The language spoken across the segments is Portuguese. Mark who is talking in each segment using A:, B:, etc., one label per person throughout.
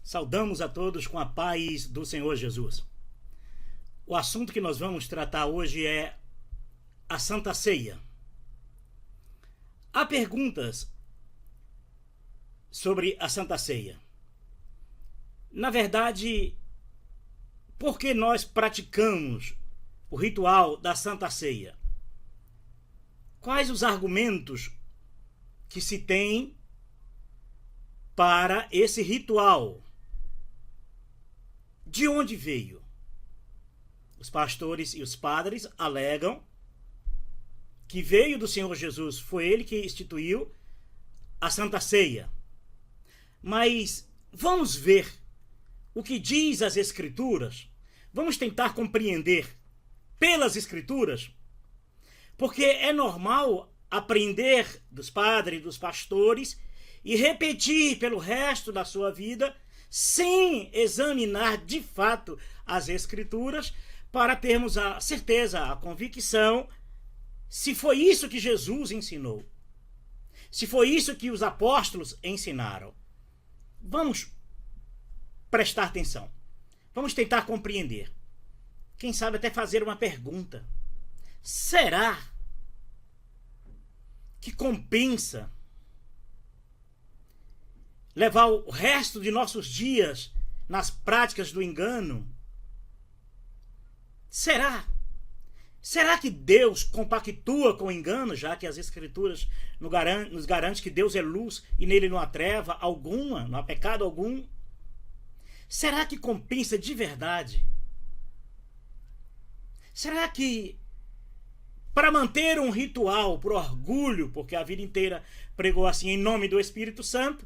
A: Saudamos a todos com a paz do Senhor Jesus. O assunto que nós vamos tratar hoje é a Santa Ceia. Há perguntas sobre a Santa Ceia. Na verdade, por que nós praticamos o ritual da Santa Ceia? Quais os argumentos que se tem para esse ritual? De onde veio? Os pastores e os padres alegam que veio do Senhor Jesus, foi ele que instituiu a Santa Ceia. Mas vamos ver o que diz as Escrituras, vamos tentar compreender pelas Escrituras, porque é normal aprender dos padres, dos pastores e repetir pelo resto da sua vida sem examinar de fato as Escrituras para termos a certeza, a convicção se foi isso que Jesus ensinou, se foi isso que os apóstolos ensinaram. Vamos prestar atenção, vamos tentar compreender, quem sabe até fazer uma pergunta: será que compensa levar o resto de nossos dias nas práticas do engano? Será? Será que Deus compactua com o engano, já que as Escrituras nos garantem que Deus é luz e nele não há treva alguma, não há pecado algum? Será que compensa de verdade? Será que para manter um ritual por orgulho, porque a vida inteira pregou assim em nome do Espírito Santo,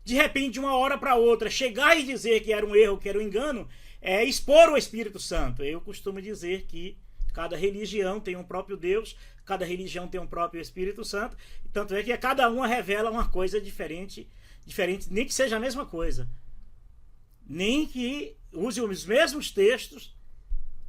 A: de repente, de uma hora para outra, chegar e dizer que era um erro, que era um engano, é expor o Espírito Santo? Eu costumo dizer que cada religião tem um próprio Deus, cada religião tem um próprio Espírito Santo, tanto é que cada uma revela uma coisa diferente, nem que seja a mesma coisa, nem que use os mesmos textos,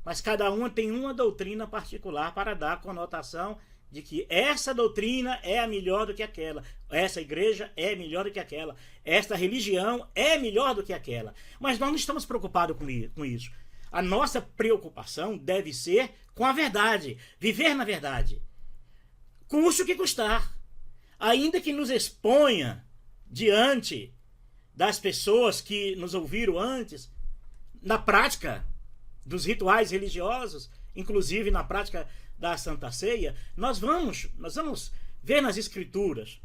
A: mas cada uma tem uma doutrina particular para dar a conotação de que essa doutrina é a melhor do que aquela, essa igreja é melhor do que aquela, esta religião é melhor do que aquela. Mas nós não estamos preocupados com isso. A nossa preocupação deve ser com a verdade, viver na verdade, custe o que custar, ainda que nos exponha diante das pessoas que nos ouviram antes, na prática dos rituais religiosos, inclusive na prática da Santa Ceia. Nós vamos ver nas Escrituras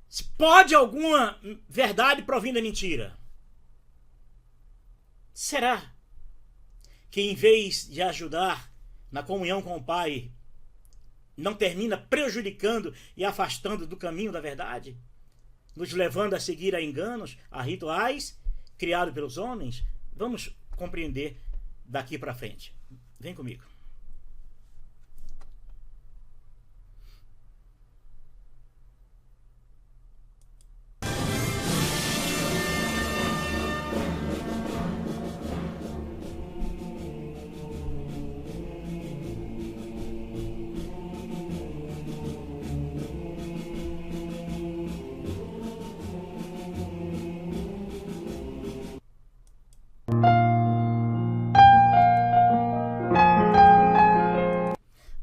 A: se pode alguma verdade provém da mentira. Será que em vez de ajudar na comunhão com o Pai, não termina prejudicando e afastando do caminho da verdade, nos levando a seguir a enganos, a rituais criados pelos homens? Vamos compreender daqui para frente. Vem comigo.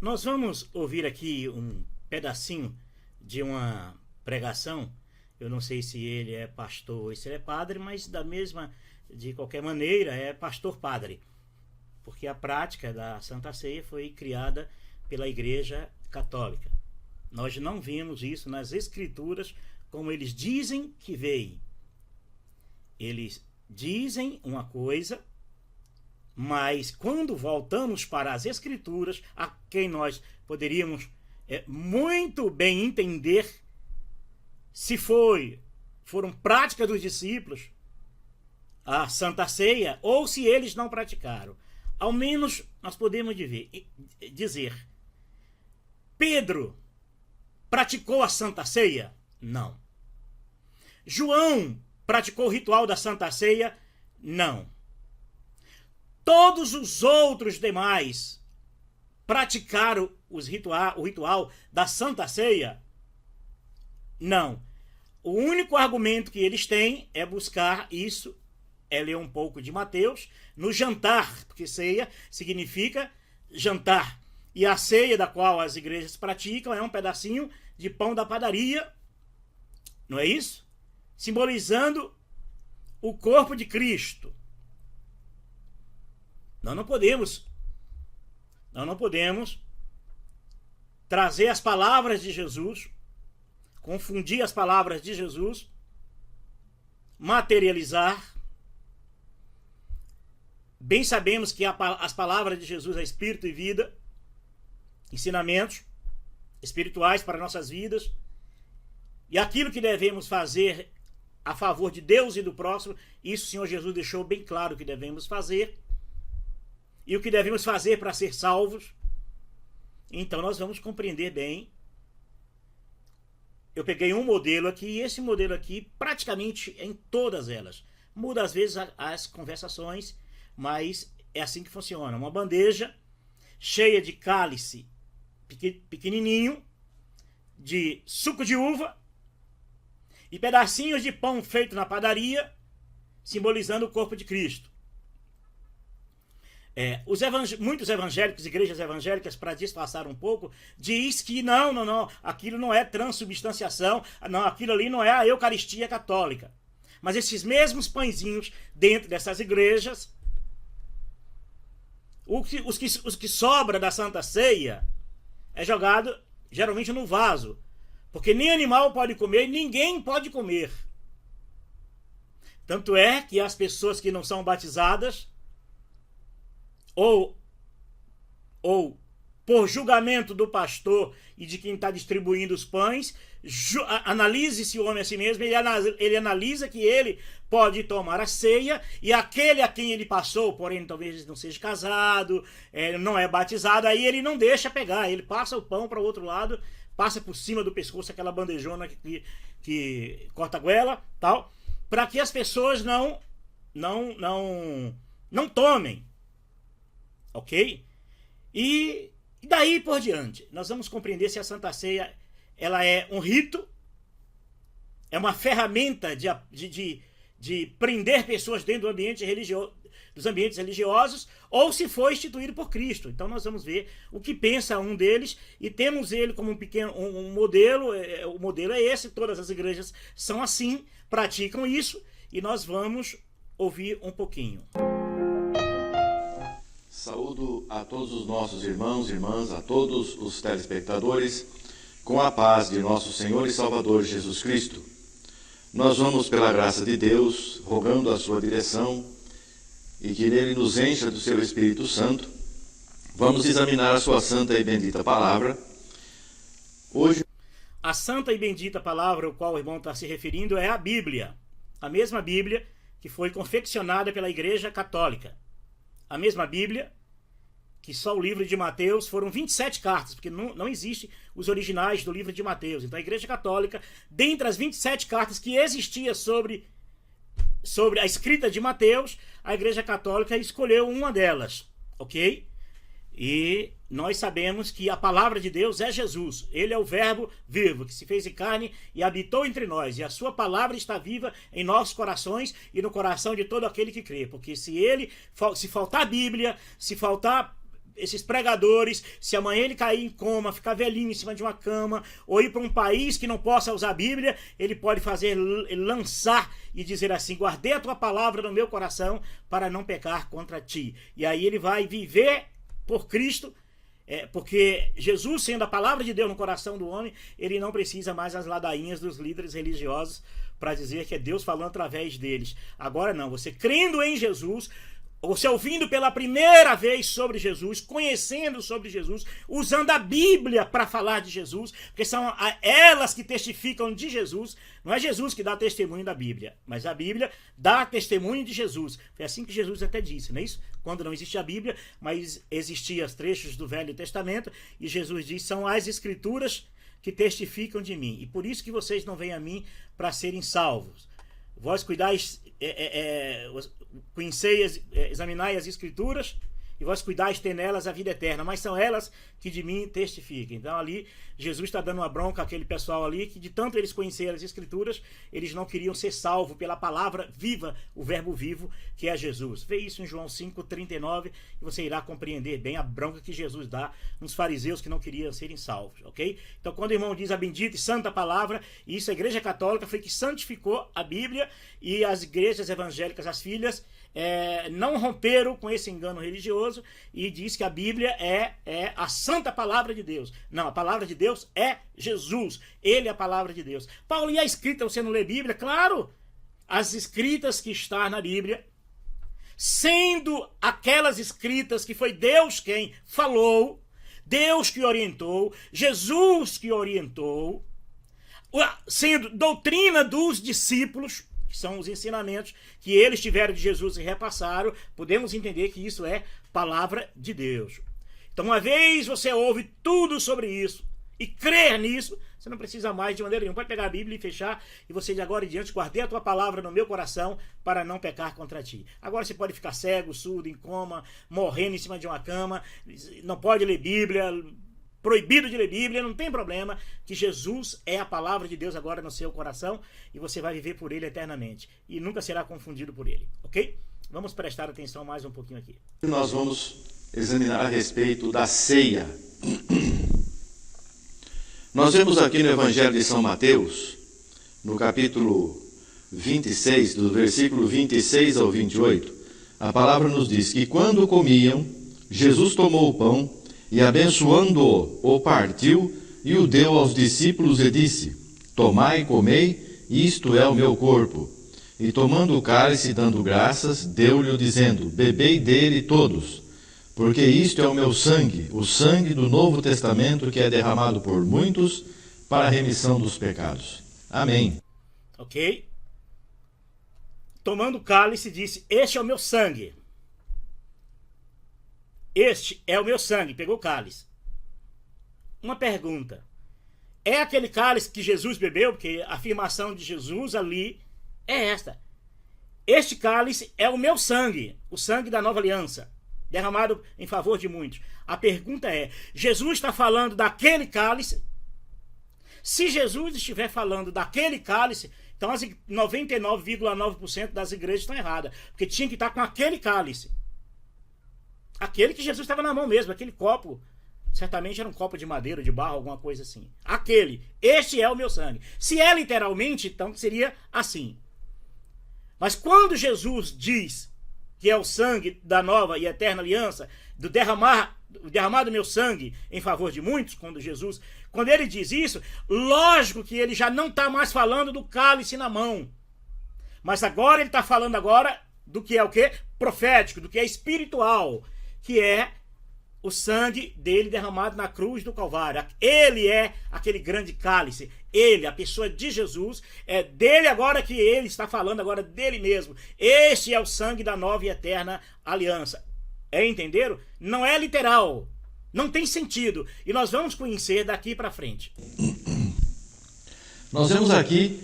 A: Nós vamos ouvir aqui um pedacinho de uma pregação. Eu não sei se ele é pastor ou se ele é padre, mas de qualquer maneira, é pastor-padre, porque a prática da Santa Ceia foi criada pela Igreja Católica. Nós não vimos isso nas Escrituras como eles dizem que veio. Eles dizem uma coisa, mas quando voltamos para as Escrituras, a quem nós poderíamos muito bem entender se foram práticas dos discípulos a Santa Ceia, ou se eles não praticaram. Ao menos nós podemos dizer: Pedro praticou a Santa Ceia? Não. João praticou o ritual da Santa Ceia? Não. Todos os outros demais praticaram o ritual da Santa Ceia? Não. o único argumento que eles têm é buscar isso, é ler um pouco de Mateus, no jantar, porque ceia significa jantar. E a ceia da qual as igrejas praticam é um pedacinho de pão da padaria, não é isso? Simbolizando o corpo de Cristo. Nós não podemos trazer as palavras de Jesus, confundir as palavras de Jesus, materializar. Bem sabemos que as palavras de Jesus é espírito e vida, ensinamentos espirituais para nossas vidas, e aquilo que devemos fazer a favor de Deus e do próximo, isso o Senhor Jesus deixou bem claro que devemos fazer, e o que devemos fazer para ser salvos. Então nós vamos compreender bem. Eu peguei um modelo aqui, e esse modelo aqui, praticamente em todas elas, muda às vezes as conversações, mas é assim que funciona. Uma bandeja cheia de cálice pequenininho, de suco de uva, e pedacinhos de pão feito na padaria, simbolizando o corpo de Cristo. Muitos evangélicos, igrejas evangélicas, para disfarçar um pouco, diz que não, aquilo não é transubstanciação, não, aquilo ali não é a Eucaristia católica. Mas esses mesmos pãezinhos dentro dessas igrejas, os que sobra da Santa Ceia é jogado geralmente no vaso, porque nem animal pode comer, ninguém pode comer. Tanto é que as pessoas que não são batizadas, ou por julgamento do pastor e de quem está distribuindo os pães, analise esse homem a si mesmo, ele analisa que ele pode tomar a ceia, e aquele a quem ele passou, porém talvez não seja casado, não é batizado, aí ele não deixa pegar, ele passa o pão para o outro lado, passa por cima do pescoço, aquela bandejona que corta a goela, tal, para que as pessoas não tomem. Ok? E daí por diante, nós vamos compreender se a Santa Ceia ela é um rito, é uma ferramenta de prender pessoas dentro do dos ambientes religiosos, ou se foi instituído por Cristo. Então nós vamos ver o que pensa um deles, e temos ele como um modelo. O modelo é esse, todas as igrejas são assim, praticam isso, e nós vamos ouvir um pouquinho.
B: Saúdo a todos os nossos irmãos e irmãs, a todos os telespectadores, com a paz de nosso Senhor e Salvador Jesus Cristo. Nós vamos, pela graça de Deus, rogando a sua direção e que Ele nos encha do seu Espírito Santo, vamos examinar a sua santa e bendita palavra. Hoje,
A: a santa e bendita palavra, ao qual o irmão está se referindo, é a Bíblia. A mesma Bíblia que foi confeccionada pela Igreja Católica. A mesma Bíblia, que só o livro de Mateus foram 27 cartas, porque não existe os originais do livro de Mateus. Então a Igreja Católica, dentre as 27 cartas que existia sobre a escrita de Mateus, a Igreja Católica escolheu uma delas, ok? E nós sabemos que a palavra de Deus é Jesus. Ele é o verbo vivo, que se fez em carne e habitou entre nós. E a sua palavra está viva em nossos corações e no coração de todo aquele que crê. Porque se faltar a Bíblia, se faltar esses pregadores, se amanhã ele cair em coma, ficar velhinho em cima de uma cama, ou ir para um país que não possa usar a Bíblia, ele pode lançar e dizer assim: guardei a tua palavra no meu coração para não pecar contra ti. E aí ele vai viver por Cristo, porque Jesus, sendo a palavra de Deus no coração do homem, ele não precisa mais as ladainhas dos líderes religiosos para dizer que é Deus falando através deles. Agora não, você crendo em Jesus, você ouvindo pela primeira vez sobre Jesus, conhecendo sobre Jesus, usando a Bíblia para falar de Jesus, porque são elas que testificam de Jesus. Não é Jesus que dá testemunho da Bíblia, mas a Bíblia dá testemunho de Jesus. Foi assim que Jesus até disse, não é isso? Quando não existia a Bíblia, mas existiam os trechos do Velho Testamento, e Jesus diz: são as Escrituras que testificam de mim, e por isso que vocês não vêm a mim para serem salvos. Vós cuidais, conheceis, examinai as Escrituras, e vós cuidais de ter nelas a vida eterna, mas são elas que de mim testificam. Então ali, Jesus está dando uma bronca àquele pessoal ali, que de tanto eles conhecerem as Escrituras, eles não queriam ser salvos pela palavra viva, o verbo vivo, que é Jesus. Vê isso em João 5,39, e você irá compreender bem a bronca que Jesus dá nos fariseus que não queriam serem salvos, ok? Então quando o irmão diz a bendita e santa palavra, e isso a Igreja Católica foi que santificou a Bíblia, e as igrejas evangélicas, as filhas, não romperam com esse engano religioso e diz que a Bíblia é a santa palavra de Deus. Não, a palavra de Deus é Jesus. Ele é a palavra de Deus. Paulo, e a escrita, você não lê Bíblia? Claro! As escritas que estão na Bíblia, sendo aquelas escritas que foi Deus quem falou, Deus que orientou, Jesus que orientou, sendo doutrina dos discípulos, que são os ensinamentos que eles tiveram de Jesus e repassaram, podemos entender que isso é palavra de Deus. Então, uma vez você ouve tudo sobre isso e crer nisso, você não precisa mais de maneira nenhuma. Pode pegar a Bíblia e fechar, e você de agora em diante, guardei a tua palavra no meu coração para não pecar contra ti. Agora você pode ficar cego, surdo, em coma, morrendo em cima de uma cama, não pode ler Bíblia, proibido de ler Bíblia, não tem problema, que Jesus é a palavra de Deus agora no seu coração e você vai viver por ele eternamente e nunca será confundido por ele, ok? Vamos prestar atenção mais um pouquinho aqui.
B: Nós vamos examinar a respeito da ceia. Nós vemos aqui no Evangelho de São Mateus, no capítulo 26, do versículo 26 ao 28, a palavra nos diz que quando comiam, Jesus tomou o pão e abençoando-o, o partiu e o deu aos discípulos e disse: tomai e comei, isto é o meu corpo. E tomando o cálice, dando graças, deu-lhe dizendo: bebei dele todos, porque isto é o meu sangue, o sangue do Novo Testamento, que é derramado por muitos para a remissão dos pecados. Amém.
A: Ok? Tomando o cálice, disse: este é o meu sangue. Este é o meu sangue. Pegou o cálice. Uma pergunta. É aquele cálice que Jesus bebeu? Porque a afirmação de Jesus ali é esta: este cálice é o meu sangue, o sangue da nova aliança, derramado em favor de muitos. A pergunta é: Jesus está falando daquele cálice? Se Jesus estiver falando daquele cálice, então as 99,9% das igrejas estão erradas, porque tinha que estar com aquele cálice. Aquele que Jesus estava na mão mesmo, aquele copo, certamente era um copo de madeira, de barro, alguma coisa assim. Aquele, este é o meu sangue. Se é literalmente, então seria assim. Mas quando Jesus diz que é o sangue da nova e eterna aliança, do derramar do meu sangue em favor de muitos, quando ele diz isso, lógico que ele já não está mais falando do cálice na mão. Mas agora ele está falando agora do que é o quê? Profético, do que é espiritual, que é o sangue dele derramado na cruz do Calvário. Ele é aquele grande cálice. Ele, a pessoa de Jesus, é dele agora que ele está falando agora dele mesmo. Este é o sangue da nova e eterna aliança. Entenderam? Não é literal. Não tem sentido. E nós vamos conhecer daqui para frente.
B: Nós vemos aqui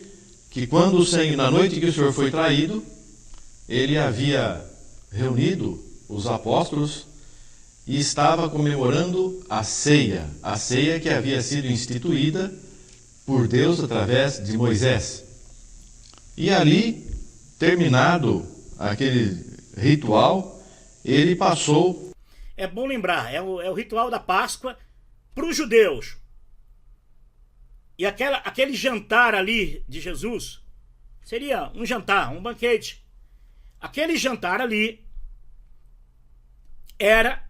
B: que quando o Senhor, na noite que o Senhor foi traído, ele havia reunido os apóstolos e estava comemorando a ceia que havia sido instituída por Deus através de Moisés. E ali, terminado aquele ritual, ele passou...
A: É bom lembrar, é o ritual da Páscoa para os judeus. E aquele jantar ali de Jesus seria um jantar, um banquete. Aquele jantar ali era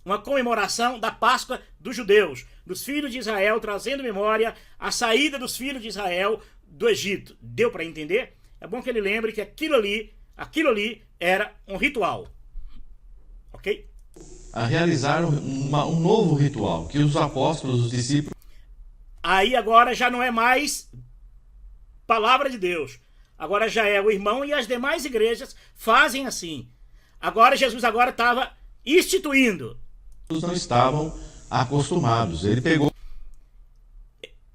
A: uma comemoração da Páscoa dos judeus, dos filhos de Israel, trazendo memória a saída dos filhos de Israel do Egito. Deu para entender? É bom que ele lembre que aquilo ali era um ritual. Ok?
B: A realizar um novo ritual, que os apóstolos, os discípulos...
A: Aí agora já não é mais palavra de Deus. Agora já é o irmão, e as demais igrejas fazem assim. Agora Jesus estava instituindo.
B: Não estavam acostumados. Ele pegou...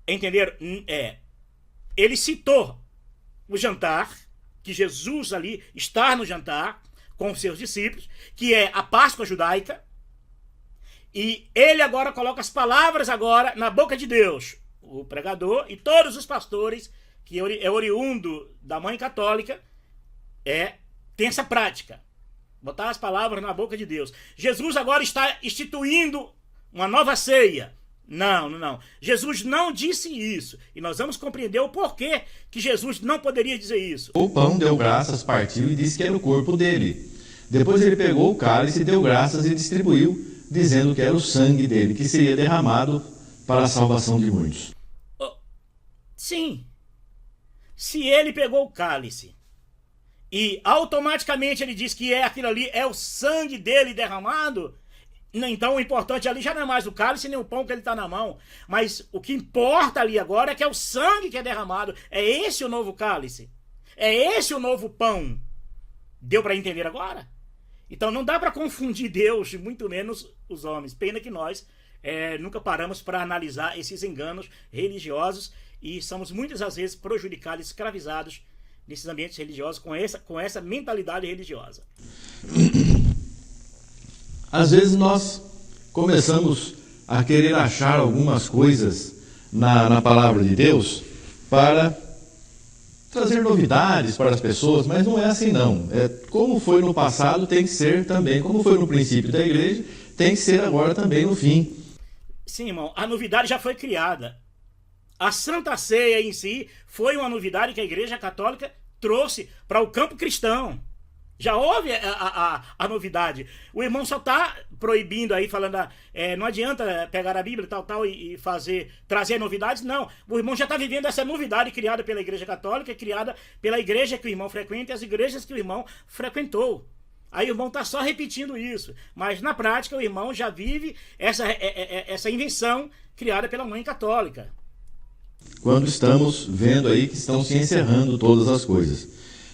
A: Entenderam? Ele citou o jantar, que Jesus ali está no jantar, com os seus discípulos, que é a Páscoa judaica, e ele agora coloca as palavras agora na boca de Deus. O pregador e todos os pastores, que é oriundo da mãe católica, tem essa prática. Botar as palavras na boca de Deus. Jesus agora está instituindo uma nova ceia. Não. Jesus não disse isso. E nós vamos compreender o porquê que Jesus não poderia dizer isso.
B: O pão, deu graças, partiu e disse que era o corpo dele. Depois ele pegou o cálice, deu graças e distribuiu, dizendo que era o sangue dele, que seria derramado para a salvação de muitos.
A: Sim. Se ele pegou o cálice e automaticamente ele diz que aquilo ali é o sangue dele derramado, então o importante ali já não é mais o cálice nem o pão que ele está na mão, mas o que importa ali agora é que é o sangue que é derramado. É esse o novo cálice, é esse o novo pão. Deu para entender agora? Então não dá para confundir Deus, muito menos os homens. Pena que nós nunca paramos para analisar esses enganos religiosos e somos muitas das vezes prejudicados, escravizados nesses ambientes religiosos com essa mentalidade religiosa.
B: Às vezes nós começamos a querer achar algumas coisas na palavra de Deus para trazer novidades para as pessoas, mas não é assim não. Como foi no passado, tem que ser também, como foi no princípio da igreja, tem que ser agora também no fim.
A: Sim, irmão, a novidade já foi criada. A Santa Ceia em si foi uma novidade que a Igreja Católica trouxe para o campo cristão. Já houve a novidade. O irmão só está proibindo aí, falando, não adianta pegar a Bíblia e trazer novidades. Não, o irmão já está vivendo essa novidade criada pela Igreja Católica, criada pela igreja que o irmão frequenta e as igrejas que o irmão frequentou. Aí o irmão está só repetindo isso. Mas na prática o irmão já vive essa invenção criada pela mãe católica.
B: Quando estamos vendo aí que estão se encerrando todas as coisas.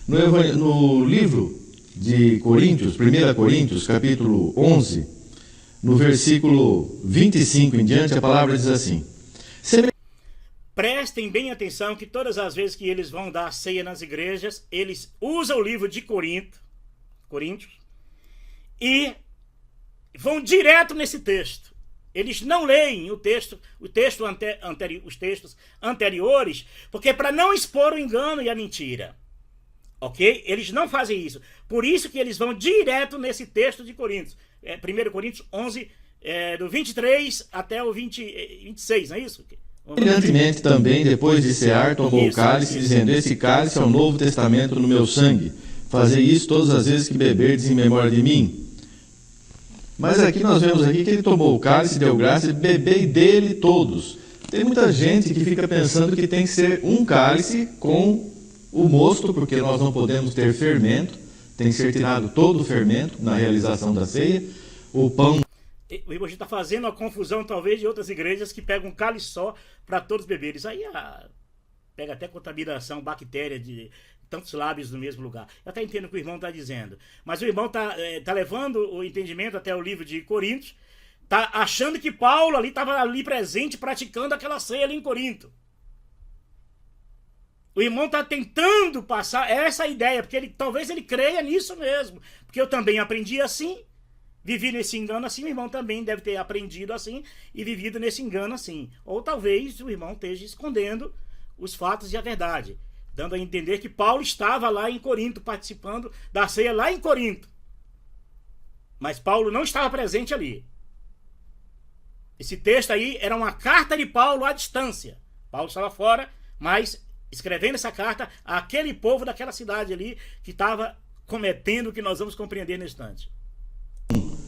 B: No livro de Coríntios, 1 Coríntios, capítulo 11, no versículo 25 em diante, a palavra diz assim:
A: Prestem bem atenção que todas as vezes que eles vão dar ceia nas igrejas, eles usam o livro de Coríntios, e vão direto nesse texto. Eles não leem os textos anteriores, porque para não expor o engano e a mentira. Ok? Eles não fazem isso. Por isso que eles vão direto nesse texto de Coríntios. 1 Coríntios 11, do 23 até o 26, não é isso?
B: Semelhantemente também, depois de cear, tomou o cálice, dizendo: Esse cálice é o novo testamento no meu sangue. Fazei isso todas as vezes que beberdes em memória de mim. Mas aqui nós vemos aqui que ele tomou o cálice, deu graça e bebei dele todos. Tem muita gente que fica pensando que tem que ser um cálice com o mosto, porque nós não podemos ter fermento. Tem que ser tirado todo o fermento na realização da ceia. O pão...
A: O irmão está fazendo a confusão, talvez, de outras igrejas que pegam um cálice só para todos beberem. Isso aí pega até contaminação, bactéria de tantos lábios no mesmo lugar. Eu até entendo o que o irmão está dizendo. Mas o irmão tá levando o entendimento até o livro de Coríntios, tá achando que Paulo estava ali presente, praticando aquela ceia ali em Corinto. O irmão está tentando passar essa ideia, porque talvez ele creia nisso mesmo. Porque eu também aprendi assim, vivi nesse engano assim, o irmão também deve ter aprendido assim e vivido nesse engano assim. Ou talvez o irmão esteja escondendo os fatos e a verdade, dando a entender que Paulo estava lá em Corinto, participando da ceia lá em Corinto. Mas Paulo não estava presente ali. Esse texto aí era uma carta de Paulo à distância. Paulo estava fora, mas escrevendo essa carta àquele povo daquela cidade ali que estava cometendo o que nós vamos compreender nesse instante.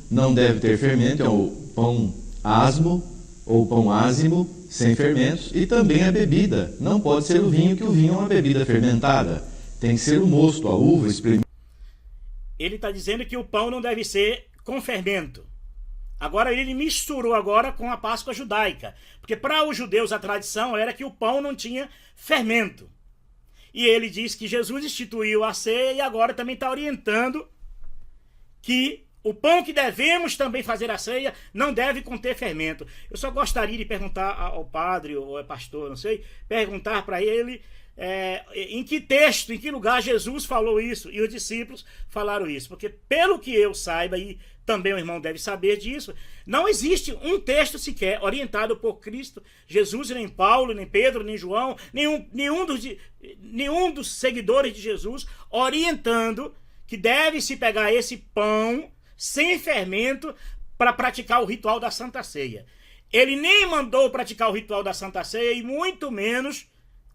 B: Não deve ter fermento, é o pão asmo ou pão ázimo, sem fermentos, e também a bebida. Não pode ser o vinho, que o vinho é uma bebida fermentada. Tem que ser o mosto, a uva espremida.
A: Ele está dizendo que o pão não deve ser com fermento. Agora ele misturou agora com a Páscoa judaica. Porque para os judeus a tradição era que o pão não tinha fermento. E ele diz que Jesus instituiu a ceia e agora também está orientando que o pão que devemos também fazer a ceia não deve conter fermento. Eu só gostaria de perguntar ao padre ou ao pastor, não sei, perguntar para ele em que texto, em que lugar Jesus falou isso e os discípulos falaram isso. Porque pelo que eu saiba, e também o irmão deve saber disso, não existe um texto sequer orientado por Cristo, Jesus, nem Paulo, nem Pedro, nem João, nenhum dos seguidores de Jesus, orientando que deve-se pegar esse pão sem fermento para praticar o ritual da Santa Ceia. Ele nem mandou praticar o ritual da Santa Ceia e muito menos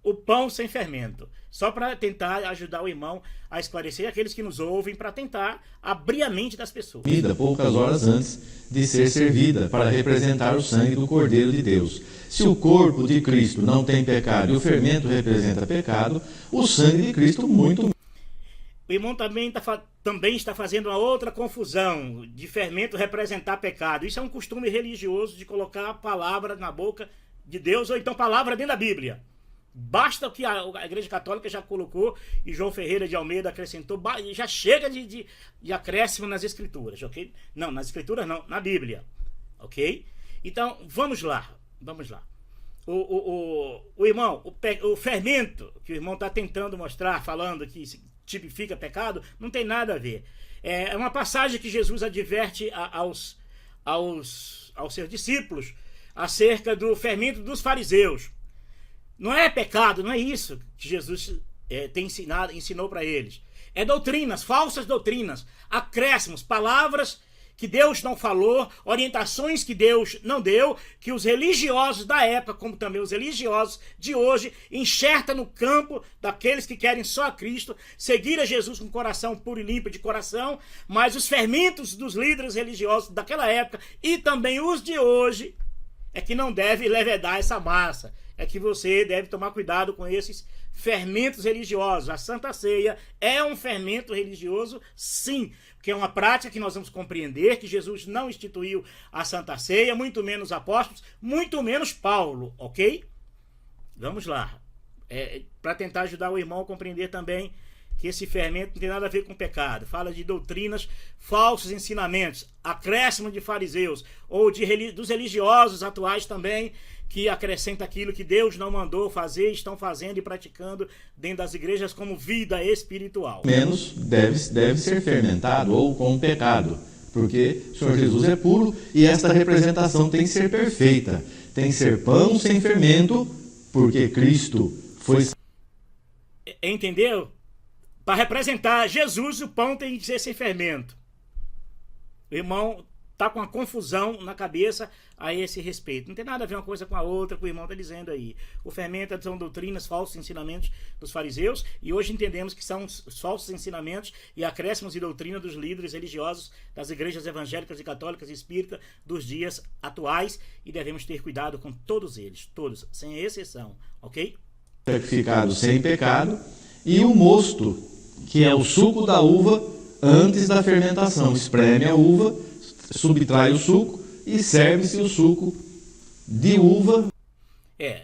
A: o pão sem fermento. Só para tentar ajudar o irmão a esclarecer aqueles que nos ouvem, para tentar abrir a mente das pessoas.
B: Vida poucas horas antes de ser servida para representar o sangue do Cordeiro de Deus. Se o corpo de Cristo não tem pecado e o fermento representa pecado, o sangue de Cristo muito.
A: O irmão também está fazendo uma outra confusão de fermento representar pecado. Isso é um costume religioso de colocar a palavra na boca de Deus, ou então palavra dentro da Bíblia. Basta o que a Igreja Católica já colocou e João Ferreira de Almeida acrescentou, já chega de acréscimo nas Escrituras, ok? Não, nas Escrituras não, na Bíblia, ok? Então, vamos lá. O irmão, o fermento que o irmão está tentando mostrar, falando que tipifica pecado, não tem nada a ver. É uma passagem que Jesus adverte aos seus discípulos acerca do fermento dos fariseus. Não é pecado, não é isso que Jesus ensinou para eles. É doutrinas, falsas doutrinas, acréscimos, palavras que Deus não falou, orientações que Deus não deu, que os religiosos da época, como também os religiosos de hoje, enxertam no campo daqueles que querem só a Cristo, seguir a Jesus com coração puro e limpo de coração, mas os fermentos dos líderes religiosos daquela época e também os de hoje é que não deve levedar essa massa. É que você deve tomar cuidado com esses fermentos religiosos. A Santa Ceia é um fermento religioso, sim, porque é uma prática que nós vamos compreender que Jesus não instituiu a Santa Ceia, muito menos os apóstolos, muito menos Paulo, ok? Vamos lá. Para tentar ajudar o irmão a compreender também que esse fermento não tem nada a ver com pecado. Fala de doutrinas, falsos ensinamentos, acréscimo de fariseus, ou dos religiosos atuais também, que acrescenta aquilo que Deus não mandou fazer, estão fazendo e praticando dentro das igrejas como vida espiritual.
B: Menos deve ser fermentado ou com pecado, porque o Senhor Jesus é puro e esta representação tem que ser perfeita. Tem que ser pão sem fermento, porque Cristo foi...
A: Entendeu? Para representar Jesus, o pão tem que ser sem fermento. O irmão está com uma confusão na cabeça a esse respeito. Não tem nada a ver uma coisa com a outra, que o irmão está dizendo aí. O fermento são doutrinas, falsos ensinamentos dos fariseus, e hoje entendemos que são os falsos ensinamentos e acréscimos de doutrina dos líderes religiosos das igrejas evangélicas e católicas e espíritas dos dias atuais, e devemos ter cuidado com todos eles, todos, sem exceção, ok?
B: Sacrificado sem pecado, e o mosto, que é o suco da uva antes da fermentação. Espreme a uva, subtrai o suco e serve-se o suco de uva.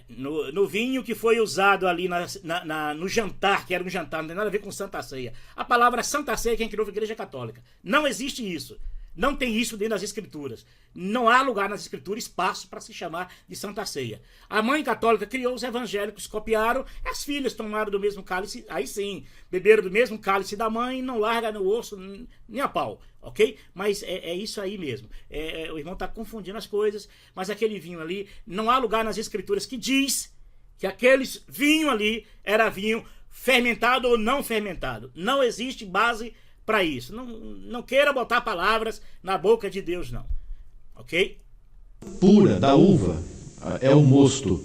A: No vinho que foi usado ali no jantar, que era um jantar, não tem nada a ver com Santa Ceia. A palavra Santa Ceia quem criou foi a Igreja Católica. Não existe isso. Não tem isso dentro das Escrituras. Não há lugar nas Escrituras, espaço para se chamar de Santa Ceia. A mãe católica criou, os evangélicos copiaram, as filhas tomaram do mesmo cálice, aí sim, beberam do mesmo cálice da mãe, não larga no osso nem a pau, ok? Mas é isso aí mesmo. O irmão está confundindo as coisas, mas aquele vinho ali, não há lugar nas Escrituras que diz que aquele vinho ali era vinho fermentado ou não fermentado. Não existe base para isso. Não queira botar palavras na boca de Deus, não. Ok?
B: Pura da uva é o mosto,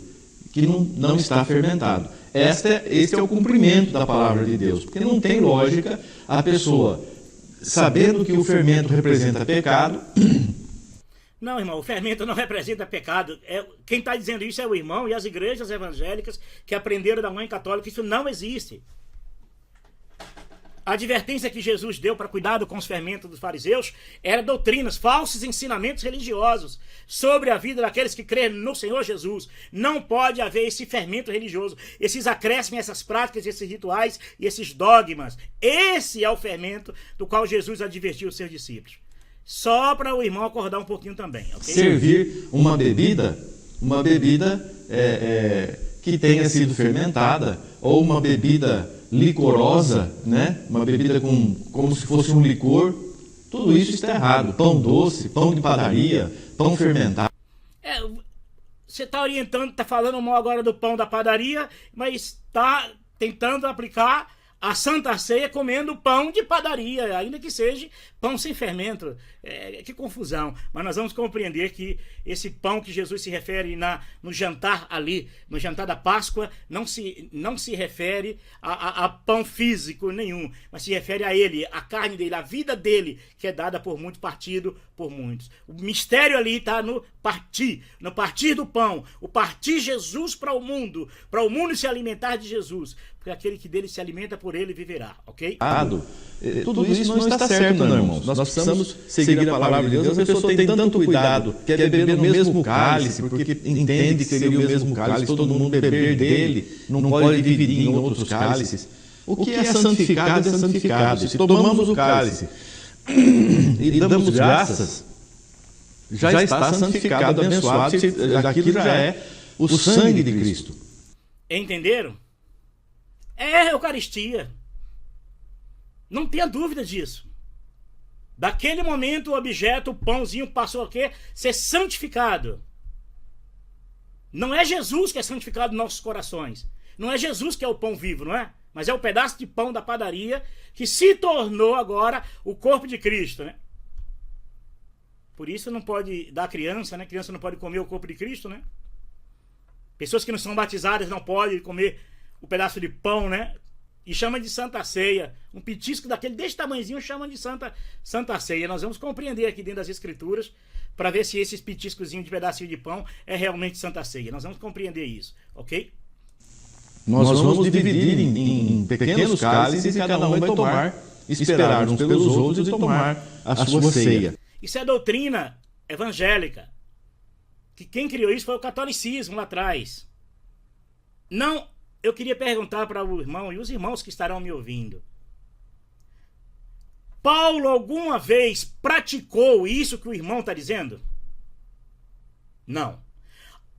B: que não está fermentado. Este é o cumprimento da palavra de Deus, porque não tem lógica a pessoa, sabendo que o fermento representa pecado...
A: Não, irmão, o fermento não representa pecado. Quem está dizendo isso é o irmão e as igrejas evangélicas que aprenderam da mãe católica. Isso não existe. A advertência que Jesus deu para cuidado com os fermentos dos fariseus era doutrinas, falsos ensinamentos religiosos sobre a vida daqueles que creem no Senhor Jesus. Não pode haver esse fermento religioso, esses acréscimos, essas práticas, esses rituais e esses dogmas. Esse é o fermento do qual Jesus advertiu os seus discípulos. Só para o irmão acordar um pouquinho também. Okay?
B: Servir uma bebida que tenha sido fermentada, ou uma bebida licorosa, né? Uma bebida como se fosse um licor. Tudo isso está errado. Pão doce, pão de padaria, pão fermentado.
A: Você está orientando, está falando mal agora do pão da padaria, mas está tentando aplicar a Santa Ceia comendo pão de padaria, ainda que seja pão sem fermento. Que confusão. Mas nós vamos compreender que esse pão que Jesus se refere no jantar ali, no jantar da Páscoa, não se refere a pão físico nenhum, mas se refere a ele, a carne dele, a vida dele, que é dada por muitos, partido por muitos. O mistério ali está no partir do pão, o partir Jesus para o mundo se alimentar de Jesus, porque aquele que dele se alimenta, por ele viverá, ok?
B: Tudo isso não está certo, não, irmãos. Nós precisamos seguir a palavra de Deus. A pessoa tem tanto cuidado, quer beber no mesmo cálice, porque entende que seria o mesmo cálice, todo mundo beber dele, não pode dividir em outros cálices. O que é santificado é santificado. Se tomamos o cálice e damos graças, já está santificado, abençoado, aquilo já é o sangue de Cristo.
A: Entenderam? É a Eucaristia. Não tenha dúvida disso. Daquele momento o objeto, o pãozinho, passou a quê? Ser santificado. Não é Jesus que é santificado nos nossos corações. Não é Jesus que é o pão vivo, não é? Mas é o pedaço de pão da padaria que se tornou agora o corpo de Cristo, né? Por isso não pode dar criança, né? Criança não pode comer o corpo de Cristo, né? Pessoas que não são batizadas não podem comer o pedaço de pão, né? E chama de Santa Ceia. Um petisco daquele desse tamanhozinho chama de Santa Ceia. Nós vamos compreender aqui dentro das Escrituras para ver se esses petiscozinhos de pedacinho de pão é realmente Santa Ceia. Nós vamos compreender isso, ok?
B: Nós vamos dividir em pequenos cálices e cada um vai tomar, esperar uns pelos outros e tomar a sua ceia.
A: Isso é doutrina evangélica. Que quem criou isso foi o catolicismo lá atrás. Não. Eu queria perguntar para o irmão e os irmãos que estarão me ouvindo. Paulo alguma vez praticou isso que o irmão está dizendo? Não.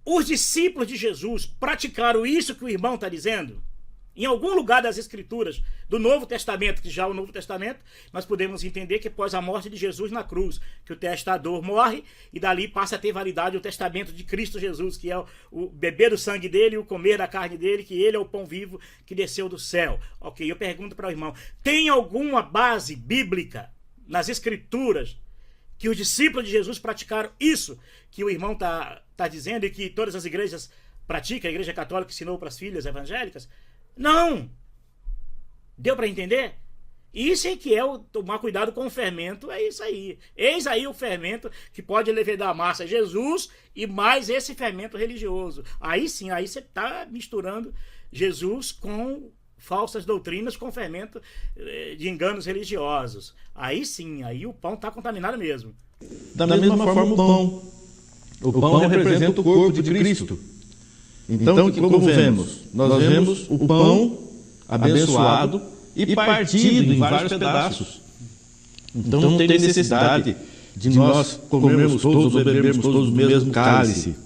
A: Os discípulos de Jesus praticaram isso que o irmão está dizendo? Em algum lugar das Escrituras do Novo Testamento, que já é o Novo Testamento, nós podemos entender que após a morte de Jesus na cruz, que o testador morre e dali passa a ter validade o testamento de Cristo Jesus, que é o beber do sangue dele e o comer da carne dele, que ele é o pão vivo que desceu do céu. Ok, eu pergunto para o irmão, tem alguma base bíblica nas Escrituras que os discípulos de Jesus praticaram isso que o irmão está dizendo e que todas as igrejas praticam, a Igreja Católica ensinou para as filhas evangélicas? Não! Deu para entender? Isso é que é o tomar cuidado com o fermento, é isso aí. Eis aí o fermento que pode levedar a massa, Jesus e mais esse fermento religioso. Aí sim, aí você está misturando Jesus com falsas doutrinas, com fermento de enganos religiosos. Aí sim, aí o pão está contaminado mesmo.
B: Da mesma forma o pão. O pão representa o corpo de Cristo. Então, como vemos? Nós vemos o pão abençoado e partido em vários pedaços. Então não tem necessidade de nós comermos todos ou bebermos todos o mesmo cálice.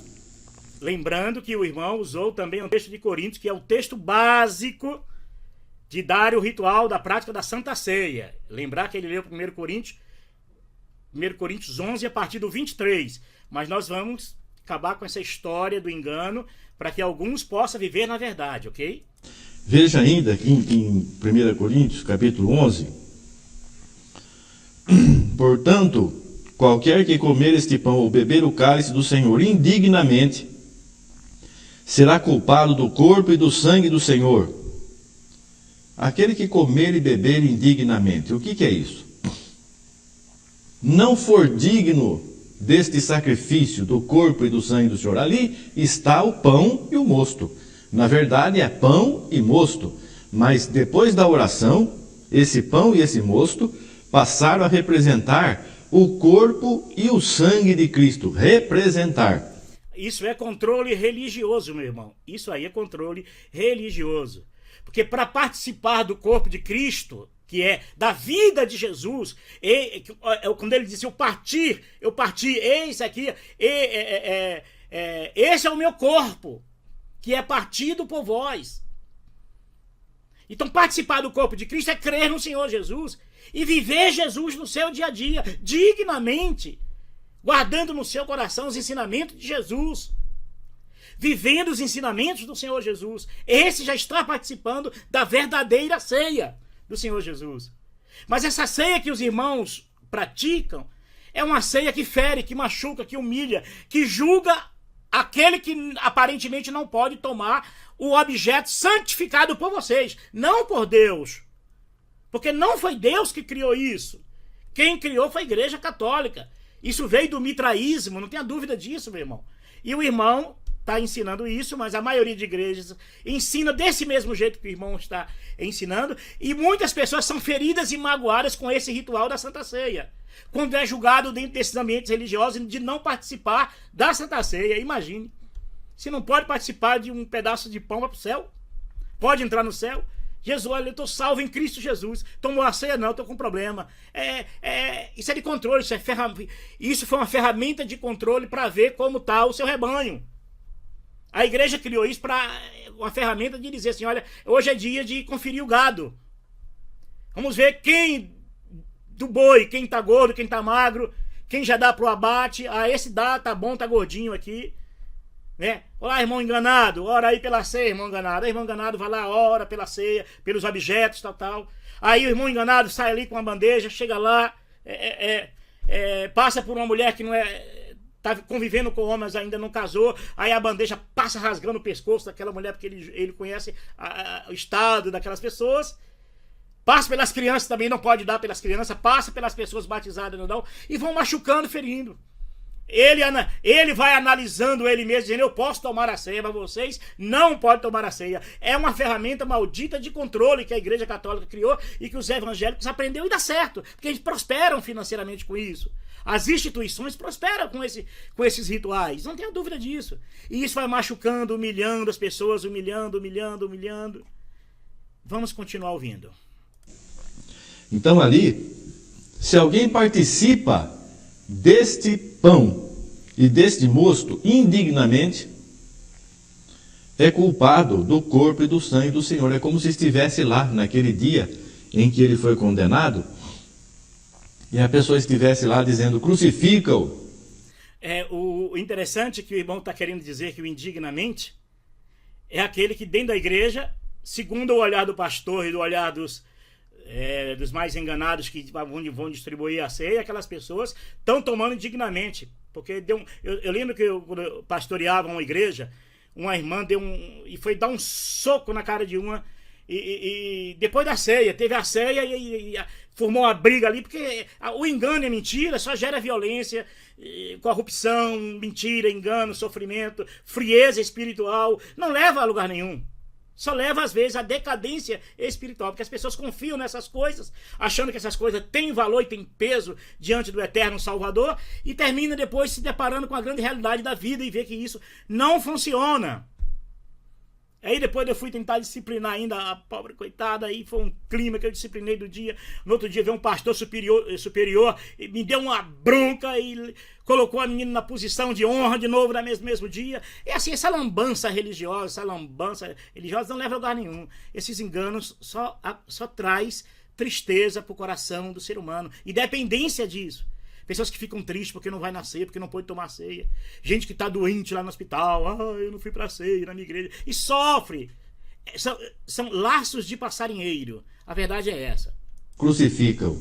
A: Lembrando que o irmão usou também um texto de Coríntios, que é o texto básico de dar o ritual da prática da Santa Ceia. Lembrar que ele leu 1 Coríntios 11 a partir do 23. Mas nós vamos acabar com essa história do engano para que alguns possam viver na verdade, ok?
B: Veja ainda aqui em 1 Coríntios, capítulo 11. Portanto, qualquer que comer este pão ou beber o cálice do Senhor indignamente, será culpado do corpo e do sangue do Senhor. Aquele que comer e beber indignamente, o que é isso? Não for digno deste sacrifício do corpo e do sangue do Senhor. Ali está o pão e o mosto. Na verdade é pão e mosto, mas depois da oração, esse pão e esse mosto passaram a representar o corpo e o sangue de Cristo. Representar.
A: Isso é controle religioso, meu irmão. Isso aí é controle religioso. Porque para participar do corpo de Cristo, que é da vida de Jesus, quando ele disse eu parti, eis aqui, esse é o meu corpo. que é partido por vós. Então participar do corpo de Cristo é crer no Senhor Jesus e viver Jesus no seu dia a dia, dignamente, guardando no seu coração os ensinamentos de Jesus, vivendo os ensinamentos do Senhor Jesus. Esse já está participando da verdadeira ceia do Senhor Jesus. Mas essa ceia que os irmãos praticam é uma ceia que fere, que machuca, que humilha, que julga aquele que aparentemente não pode tomar o objeto santificado por vocês, não por Deus. Porque não foi Deus que criou isso. Quem criou foi a Igreja Católica. Isso veio do mitraísmo, não tenha dúvida disso, meu irmão. E o irmão está ensinando isso, mas a maioria de igrejas ensina desse mesmo jeito que o irmão está ensinando, e muitas pessoas são feridas e magoadas com esse ritual da Santa Ceia, quando é julgado dentro desses ambientes religiosos de não participar da Santa Ceia. Imagine, se não pode participar de um pedaço de pão para o céu, pode entrar no céu? Jesus, olha, eu estou salvo em Cristo Jesus. Tomou a ceia? Não, estou com problema. Isso é de controle, isso foi uma ferramenta de controle para ver como está o seu rebanho. A igreja criou isso para uma ferramenta de dizer assim, olha, hoje é dia de conferir o gado. Vamos ver quem do boi, quem está gordo, quem está magro, quem já dá para o abate. Ah, esse dá, tá bom, tá gordinho aqui. Né? Olá, irmão enganado, ora aí pela ceia, irmão enganado. Aí, irmão enganado vai lá, ora pela ceia, pelos objetos, tal. Aí o irmão enganado sai ali com a bandeja, chega lá, passa por uma mulher que não tá convivendo com homens, ainda não casou, aí a bandeja passa rasgando o pescoço daquela mulher, porque ele conhece o estado daquelas pessoas. Passa pelas crianças, também não pode dar pelas crianças, passa pelas pessoas batizadas, não, e vão machucando, ferindo. Ele vai analisando ele mesmo, dizendo, eu posso tomar a ceia, mas vocês não podem tomar a ceia. É uma ferramenta maldita de controle que a Igreja Católica criou e que os evangélicos aprenderam e dá certo, porque eles prosperam financeiramente com isso. As instituições prosperam com esses rituais, não tenha dúvida disso. E isso vai machucando, humilhando as pessoas, humilhando. Vamos continuar ouvindo.
B: Então ali, se alguém participa deste pão e deste mosto indignamente, é culpado do corpo e do sangue do Senhor. É como se estivesse lá naquele dia em que ele foi condenado e a pessoa estivesse lá dizendo, crucifica-o.
A: O interessante é que o irmão está querendo dizer que o indignamente é aquele que dentro da igreja, segundo o olhar do pastor e do olhar dos mais enganados que vão distribuir a ceia, aquelas pessoas estão tomando indignamente. Porque eu lembro que quando eu pastoreava uma igreja, uma irmã foi dar um soco na cara de uma, e depois da ceia, teve a ceia e formou uma briga ali, porque o engano e a mentira só gera violência, corrupção, mentira, engano, sofrimento, frieza espiritual, não leva a lugar nenhum. Só leva, às vezes, à decadência espiritual, porque as pessoas confiam nessas coisas, achando que essas coisas têm valor e têm peso diante do eterno Salvador, e termina depois se deparando com a grande realidade da vida e vê que isso não funciona. Aí depois eu fui tentar disciplinar ainda a pobre coitada, aí foi um clima que eu disciplinei do dia. No outro dia veio um pastor superior e me deu uma bronca e colocou a menina na posição de honra de novo no mesmo dia. É assim, essa lambança religiosa não leva a lugar nenhum. Esses enganos só traz tristeza para o coração do ser humano e dependência disso. Pessoas que ficam tristes porque não vai na ceia, porque não pode tomar ceia. Gente que está doente lá no hospital. Eu não fui para a ceia na minha igreja. E sofre. São laços de passarinheiro. A verdade é essa.
B: Crucificam.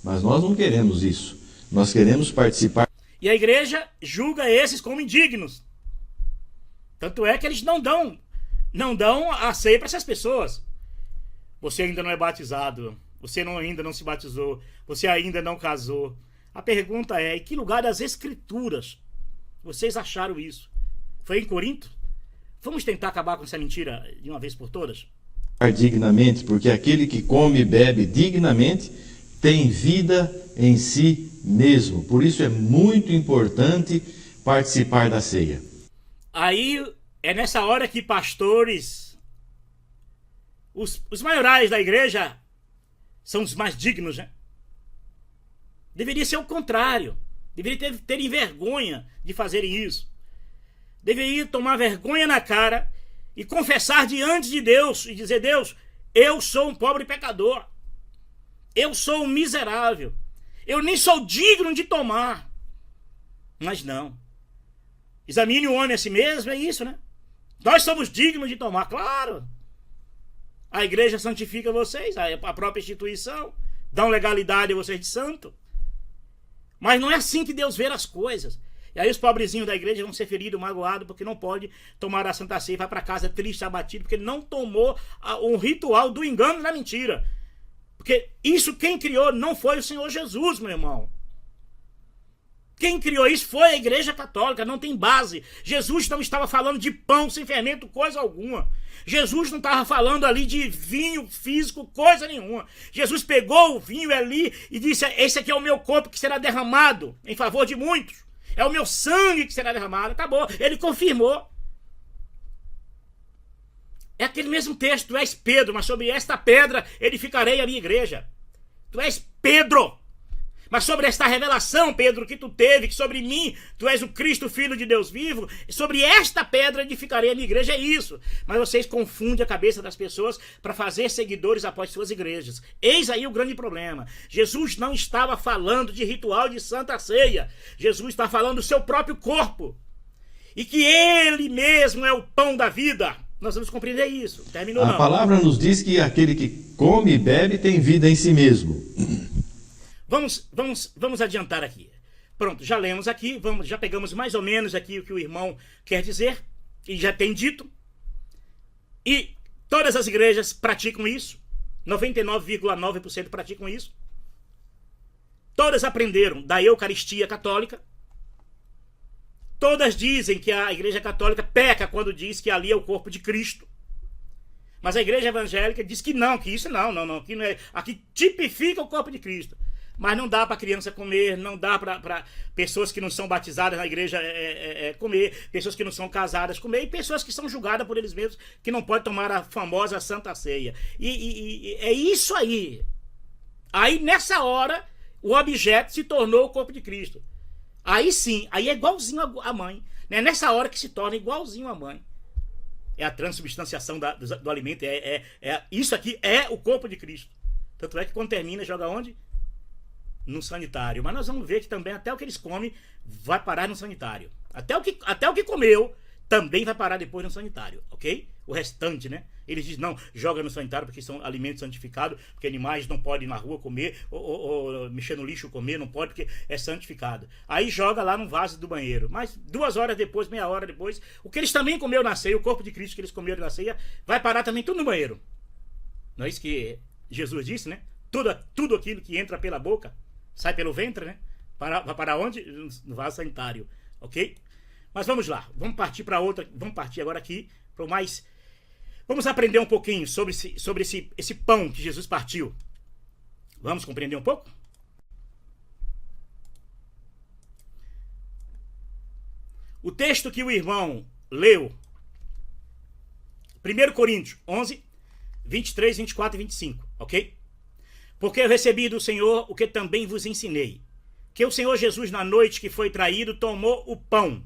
B: Mas nós não queremos isso. Nós queremos participar.
A: E a igreja julga esses como indignos. Tanto é que eles não dão a ceia para essas pessoas. Você ainda não é batizado. Você ainda não se batizou. Você ainda não casou. A pergunta é, em que lugar das Escrituras vocês acharam isso? Foi em Corinto? Vamos tentar acabar com essa mentira de uma vez por todas?
B: Dignamente, porque aquele que come e bebe dignamente tem vida em si mesmo. Por isso é muito importante participar da ceia. Aí
A: é nessa hora que pastores, os maiorais da igreja, são os mais dignos, né? Deveria ser o contrário. Deveria terem vergonha de fazerem isso. deveria tomar vergonha na cara e confessar diante de Deus e dizer: Deus, eu sou um pobre pecador. Eu sou um miserável. Eu nem sou digno de tomar. Mas não. Examine o homem a si mesmo, é isso, né? Nós somos dignos de tomar, claro. A igreja santifica vocês, a própria instituição, dá legalidade a vocês de santo. Mas não é assim que Deus vê as coisas. E aí os pobrezinhos da igreja vão ser feridos, magoados, porque não pode tomar a Santa Ceia, vai para casa triste, abatido, porque não tomou um ritual do engano e da mentira. Porque isso quem criou não foi o Senhor Jesus, meu irmão. Quem criou isso foi a Igreja Católica, não tem base. Jesus não estava falando de pão sem fermento, coisa alguma. Jesus não estava falando ali de vinho físico, coisa nenhuma. Jesus pegou o vinho ali e disse: esse aqui é o meu corpo que será derramado em favor de muitos. É o meu sangue que será derramado. Acabou. Ele confirmou. É aquele mesmo texto: tu és Pedro, mas sobre esta pedra edificarei a minha igreja. Tu és Pedro. Mas sobre esta revelação, Pedro, que tu teve, que sobre mim, tu és o Cristo, Filho de Deus vivo, sobre esta pedra edificarei a minha igreja, é isso. Mas vocês confundem a cabeça das pessoas para fazer seguidores após suas igrejas. Eis aí o grande problema. Jesus não estava falando de ritual de Santa Ceia. Jesus está falando do seu próprio corpo. E que ele mesmo é o pão da vida. Nós vamos compreender isso. Terminou não.
B: A palavra nos diz que aquele que come e bebe tem vida em si mesmo.
A: Vamos adiantar aqui. Pronto, já lemos aqui, já pegamos mais ou menos aqui o que o irmão quer dizer, e já tem dito. E todas as igrejas praticam isso, 99,9% praticam isso. Todas aprenderam da Eucaristia Católica. Todas dizem que a Igreja Católica peca quando diz que ali é o corpo de Cristo. Mas a Igreja Evangélica diz que não, que isso não, que não é, aqui tipifica o corpo de Cristo. Mas não dá para criança comer, não dá para pessoas que não são batizadas na igreja comer, pessoas que não são casadas comer, e pessoas que são julgadas por eles mesmos, que não podem tomar a famosa Santa Ceia. E é isso aí. Aí nessa hora, o objeto se tornou o corpo de Cristo. Aí sim, aí é igualzinho à mãe. Né? Nessa hora que se torna igualzinho à mãe. É a transubstanciação do alimento. Isso aqui é o corpo de Cristo. Tanto é que quando termina, joga onde? No sanitário. Mas nós vamos ver que também até o que eles comem vai parar no sanitário. Até o que comeu também vai parar depois no sanitário, ok? O restante, né? Eles dizem: não, joga no sanitário porque são alimentos santificados, porque animais não podem ir na rua comer, ou mexer no lixo comer, não pode porque é santificado. Aí joga lá no vaso do banheiro. Mas 2 horas depois, meia hora depois, o que eles também comeram na ceia, o corpo de Cristo que eles comeram na ceia, vai parar também tudo no banheiro. Não é isso que Jesus disse, né? Tudo aquilo que entra pela boca sai pelo ventre, né? Vai para onde? No vaso sanitário, ok? Mas vamos lá, vamos partir para outra. Vamos partir agora aqui para o mais. Vamos aprender um pouquinho sobre esse pão que Jesus partiu. Vamos compreender um pouco? O texto que o irmão leu, 1 Coríntios 11, 23, 24 e 25, ok? Porque eu recebi do Senhor o que também vos ensinei, que o Senhor Jesus, na noite que foi traído, tomou o pão.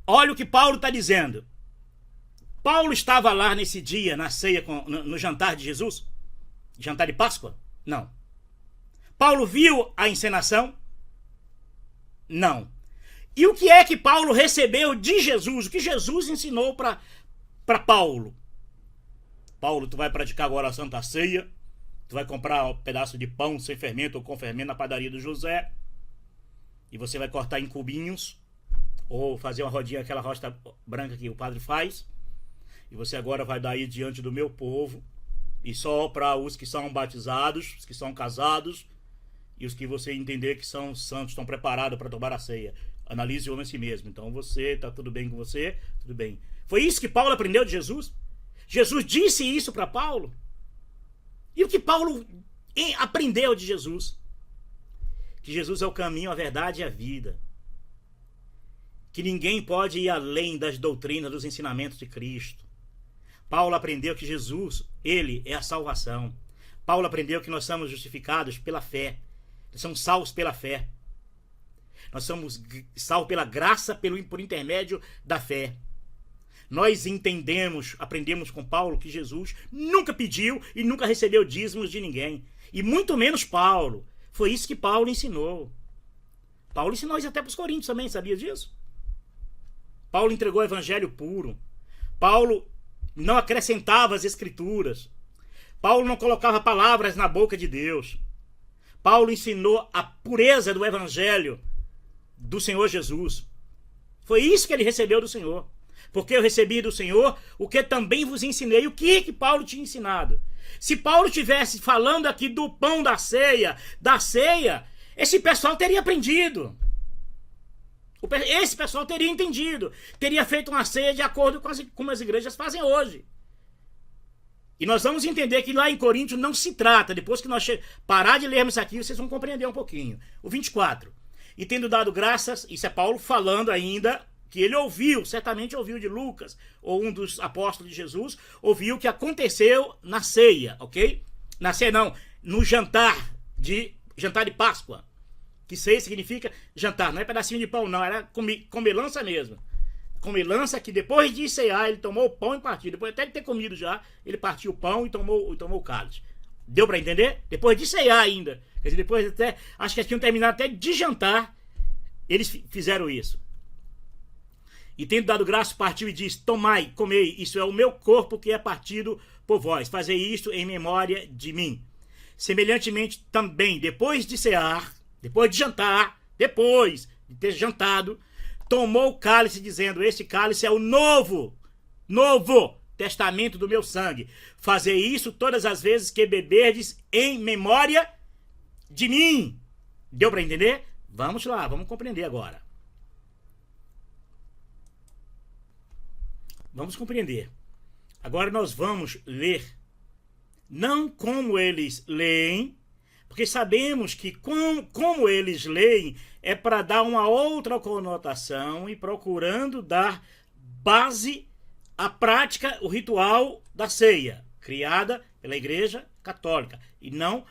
A: Olha o que Paulo está dizendo. Paulo estava lá nesse dia, na ceia, no jantar de Jesus? Jantar de Páscoa? Não. Paulo viu a encenação? Não. E o que é que Paulo recebeu de Jesus? O que Jesus ensinou para Paulo? Paulo, tu vai praticar agora a Santa Ceia, tu vai comprar um pedaço de pão sem fermento ou com fermento na padaria do José, e você vai cortar em cubinhos, ou fazer uma rodinha, aquela rosta branca que o padre faz, e você agora vai dar aí diante do meu povo, e só para os que são batizados, os que são casados, e os que você entender que são santos, estão preparados para tomar a ceia. Analise o homem a si mesmo. Então você, tá tudo bem com você? Tudo bem. Foi isso que Paulo aprendeu de Jesus? Jesus disse isso para Paulo? E o que Paulo aprendeu de Jesus? Que Jesus é o caminho, a verdade e a vida. Que ninguém pode ir além das doutrinas, dos ensinamentos de Cristo. Paulo aprendeu que Jesus, ele é a salvação. Paulo aprendeu que nós somos justificados pela fé. Nós somos salvos pela fé. Nós somos salvos pela graça, por intermédio da fé. Nós entendemos, aprendemos com Paulo que Jesus nunca pediu e nunca recebeu dízimos de ninguém. E muito menos Paulo. Foi isso que Paulo ensinou. Paulo ensinou isso até para os coríntios também, sabia disso? Paulo entregou o evangelho puro. Paulo não acrescentava as escrituras. Paulo não colocava palavras na boca de Deus. Paulo ensinou a pureza do evangelho do Senhor Jesus. Foi isso que ele recebeu do Senhor. Porque eu recebi do Senhor o que também vos ensinei. O que Paulo tinha ensinado? Se Paulo estivesse falando aqui do pão da ceia, esse pessoal teria aprendido. Esse pessoal teria entendido. Teria feito uma ceia de acordo com como as igrejas fazem hoje. E nós vamos entender que lá em Coríntios não se trata. Depois que nós parar de lermos isso aqui, vocês vão compreender um pouquinho. O 24. E tendo dado graças, isso é Paulo falando ainda, que ele ouviu, certamente ouviu de Lucas, ou um dos apóstolos de Jesus, ouviu o que aconteceu na ceia, ok? Na ceia não, no jantar de Páscoa. Que ceia significa jantar, não é pedacinho de pão não, era comilança mesmo. Comilança que depois de ceiar, ele tomou o pão e partiu. Depois até de ter comido já, ele partiu o pão e tomou o cálice. Deu para entender? Depois de ceiar ainda. Quer dizer, depois até, acho que tinham terminado até de jantar, eles fizeram isso. E tendo dado graça, partiu e disse: tomai, comei, isso é o meu corpo que é partido por vós. Fazei isto em memória de mim. Semelhantemente também, depois de cear, depois de jantar, depois de ter jantado, tomou o cálice, dizendo: este cálice é o novo testamento do meu sangue. Fazei isso todas as vezes que beberdes em memória de mim. Deu para entender? Vamos lá, vamos compreender agora. Vamos compreender. Agora nós vamos ler, não como eles leem, porque sabemos que como eles leem é para dar uma outra conotação e procurando dar base à prática, o ritual da ceia, criada pela Igreja Católica e não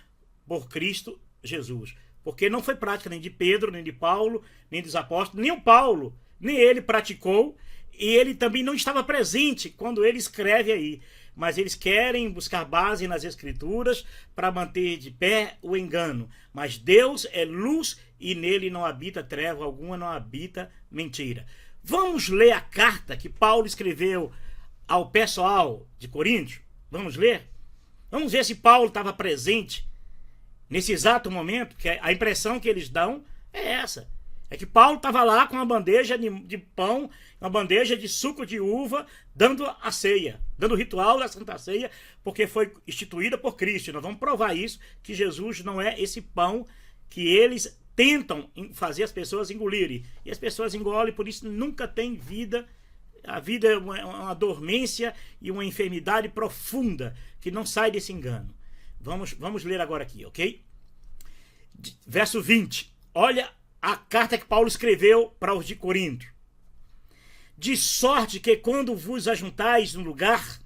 A: por Cristo Jesus. Porque não foi prática nem de Pedro, nem de Paulo, nem dos apóstolos, nem o Paulo, nem ele praticou. E ele também não estava presente quando ele escreve aí. Mas eles querem buscar base nas escrituras para manter de pé o engano. Mas Deus é luz e nele não habita treva alguma, não habita mentira. Vamos ler a carta que Paulo escreveu ao pessoal de Corinto? Vamos ler? Vamos ver se Paulo estava presente nesse exato momento, que a impressão que eles dão é essa. É que Paulo estava lá com uma bandeja de pão, uma bandeja de suco de uva, dando a ceia, dando o ritual da Santa Ceia, porque foi instituída por Cristo. Nós vamos provar isso, que Jesus não é esse pão que eles tentam fazer as pessoas engolirem. E as pessoas engolem, por isso nunca tem vida. A vida é uma dormência e uma enfermidade profunda, que não sai desse engano. Vamos ler agora aqui, ok? Verso 20. Olha a carta que Paulo escreveu para os de Corinto. De sorte que quando vos ajuntais num lugar,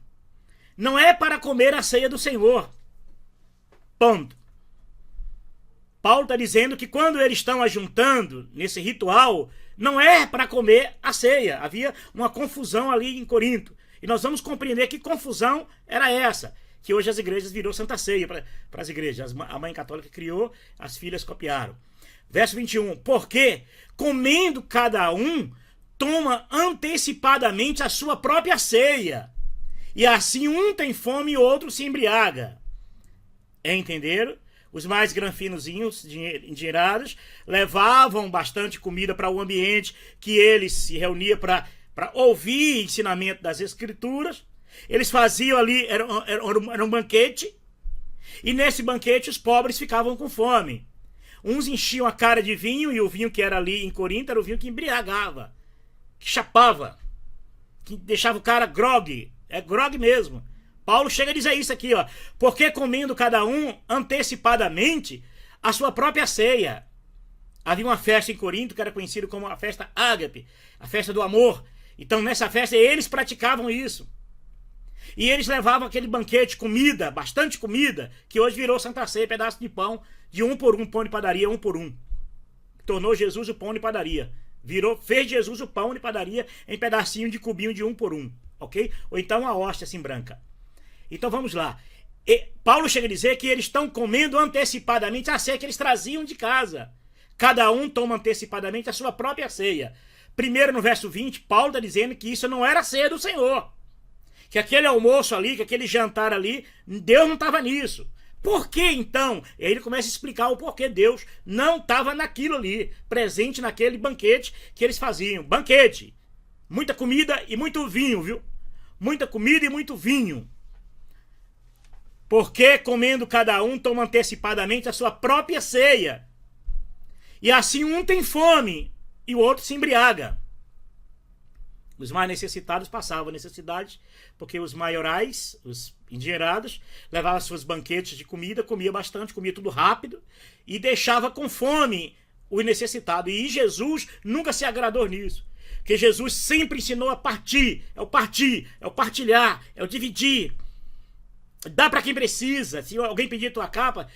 A: não é para comer a ceia do Senhor. Ponto. Paulo está dizendo que quando eles estão ajuntando nesse ritual, não é para comer a ceia. Havia uma confusão ali em Corinto. E nós vamos compreender que confusão era essa, que hoje as igrejas virou Santa Ceia para as igrejas. A mãe católica criou, as filhas copiaram. Verso 21, porque comendo cada um, toma antecipadamente a sua própria ceia, e assim um tem fome e outro se embriaga. Entenderam? Os mais granfinozinhos, endinheirados, levavam bastante comida para o ambiente que eles se reuniam para ouvir o ensinamento das Escrituras. Eles faziam ali, era um banquete, e nesse banquete os pobres ficavam com fome. Uns enchiam a cara de vinho, e o vinho que era ali em Corinto era o vinho que embriagava, que chapava, que deixava o cara grogue. É grogue mesmo. Paulo chega a dizer isso aqui, ó. Porque comendo cada um antecipadamente a sua própria ceia. Havia uma festa em Corinto que era conhecida como a festa ágape, a festa do amor. Então nessa festa eles praticavam isso. E eles levavam aquele banquete, comida, bastante comida, que hoje virou Santa Ceia, pedaço de pão, de um por um, pão de padaria, um por um. tornou Jesus o pão de padaria. Fez Jesus o pão de padaria em pedacinho de cubinho de 1 por 1, ok? Ou então uma hóstia assim branca. Então vamos lá. Paulo chega a dizer que eles estão comendo antecipadamente a ceia que eles traziam de casa. Cada um toma antecipadamente a sua própria ceia. Primeiro, no verso 20, Paulo está dizendo que isso não era a ceia do Senhor. Que aquele almoço ali, que aquele jantar ali, Deus não estava nisso. Por que então? E aí ele começa a explicar o porquê Deus não estava naquilo ali, presente naquele banquete que eles faziam. Banquete. Muita comida e muito vinho, viu? Muita comida e muito vinho. Porque comendo cada um toma antecipadamente a sua própria ceia. E assim um tem fome e o outro se embriaga. Os mais necessitados passavam necessidade, porque os maiorais, os endinheirados, levavam seus banquetes de comida, comia bastante, comia tudo rápido e deixava com fome o necessitado. E Jesus nunca se agradou nisso. Porque Jesus sempre ensinou a partir, é o partilhar, é o dividir. Dá para quem precisa. Se alguém pedir tua capa,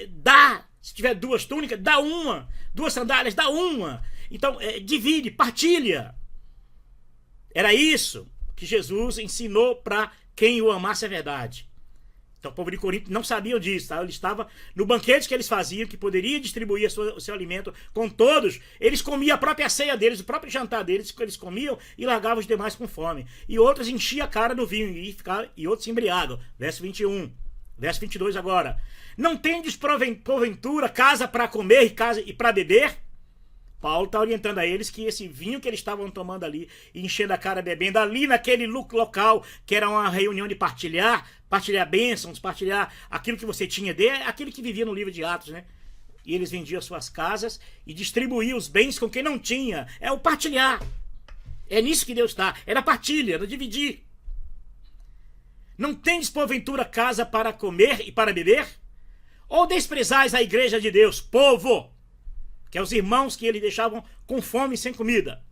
A: dá. Se tiver 2 túnicas, dá uma. 2 sandálias, dá uma. Então, divide, partilha. Era isso que Jesus ensinou para quem o amasse a verdade. Então o povo de Corinto não sabia disso, tá? Ele estava no banquete que eles faziam, que poderia distribuir o seu alimento com todos. Eles comiam a própria ceia deles, o próprio jantar deles, que eles comiam e largavam os demais com fome. E outros enchiam a cara do vinho e outros se embriagam. Verso 21. Verso 22 agora. Não tendes porventura casa para comer e casa e para beber? Paulo está orientando a eles que esse vinho que eles estavam tomando ali, enchendo a cara bebendo ali naquele local, que era uma reunião de partilhar bênçãos, partilhar aquilo que você tinha dele, aquilo que vivia no livro de Atos, né? E eles vendiam as suas casas e distribuíam os bens com quem não tinha. É o partilhar. É nisso que Deus está. É na partilha, no dividir. Não tendes porventura casa para comer e para beber? Ou desprezais a igreja de Deus, povo? Que é os irmãos que eles deixavam com fome e sem comida.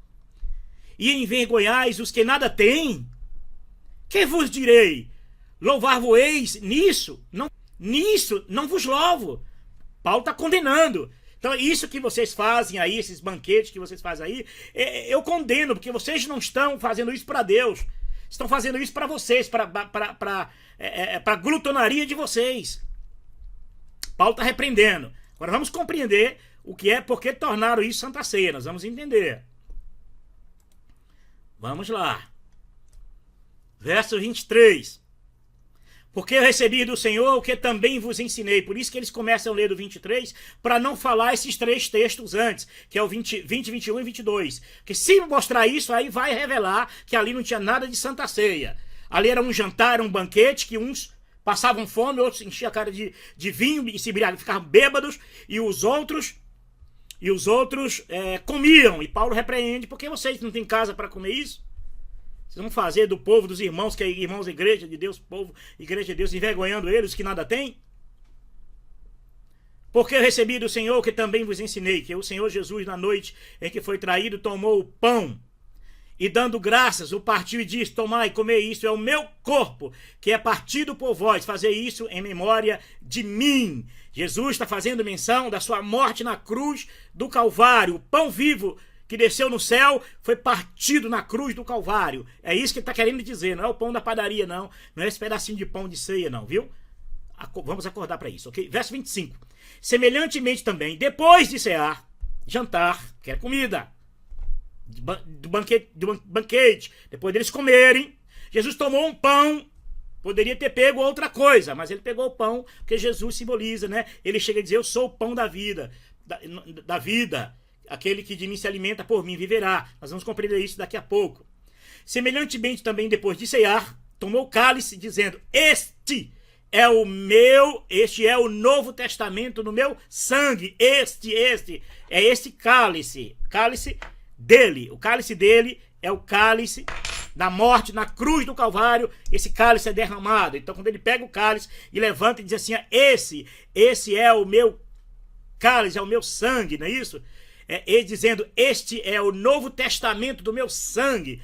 A: E envergonhais os que nada têm? Que vos direi? Louvar-vos-eis nisso? Nisso não vos louvo. Paulo está condenando. Então isso que vocês fazem aí, esses banquetes que vocês fazem aí, eu condeno, porque vocês não estão fazendo isso para Deus. Estão fazendo isso para vocês, para a glutonaria de vocês. Paulo está repreendendo. Agora vamos compreender o que é, porque tornaram isso Santa Ceia. Nós vamos entender. Vamos lá. Verso 23. Porque eu recebi do Senhor o que também vos ensinei. Por isso que eles começam a ler do 23, para não falar esses 3 textos antes, que é o 20, 21 e 22. Porque se mostrar isso, aí vai revelar que ali não tinha nada de Santa Ceia. Ali era um jantar, um banquete, que uns passavam fome, outros enchiam a cara de vinho e se embriagavam, ficavam bêbados, e os outros comiam. E Paulo repreende: porque vocês não têm casa para comer isso? Vocês vão fazer do povo, dos irmãos, que é irmãos da igreja de Deus, povo, igreja de Deus, envergonhando eles que nada têm? Porque eu recebi do Senhor que também vos ensinei, que o Senhor Jesus, na noite em que foi traído, tomou o pão e, dando graças, o partiu e disse: tomai, comei, isso é o meu corpo, que é partido por vós, fazer isso em memória de mim. Jesus está fazendo menção da sua morte na cruz do Calvário. O pão vivo que desceu no céu foi partido na cruz do Calvário. É isso que ele está querendo dizer. Não é o pão da padaria, não. Não é esse pedacinho de pão de ceia, não, viu? Vamos acordar para isso, ok? Verso 25. Semelhantemente também, depois de cear, jantar, que é comida, do banquete, depois deles comerem, Jesus tomou um pão. Poderia ter pego outra coisa, mas ele pegou o pão, porque Jesus simboliza, né? Ele chega a dizer: eu sou o pão da vida, da vida. Aquele que de mim se alimenta, por mim viverá. Nós vamos compreender isso daqui a pouco. Semelhantemente também, depois de cear, tomou o cálice, dizendo: este é o Novo Testamento no meu sangue. Este é este cálice dele. O cálice dele é o cálice da morte na cruz do Calvário. Esse cálice é derramado. Então, quando ele pega o cálice e levanta e diz assim: esse é o meu cálice, é o meu sangue, não é isso? Ele dizendo: este é o Novo Testamento do meu sangue.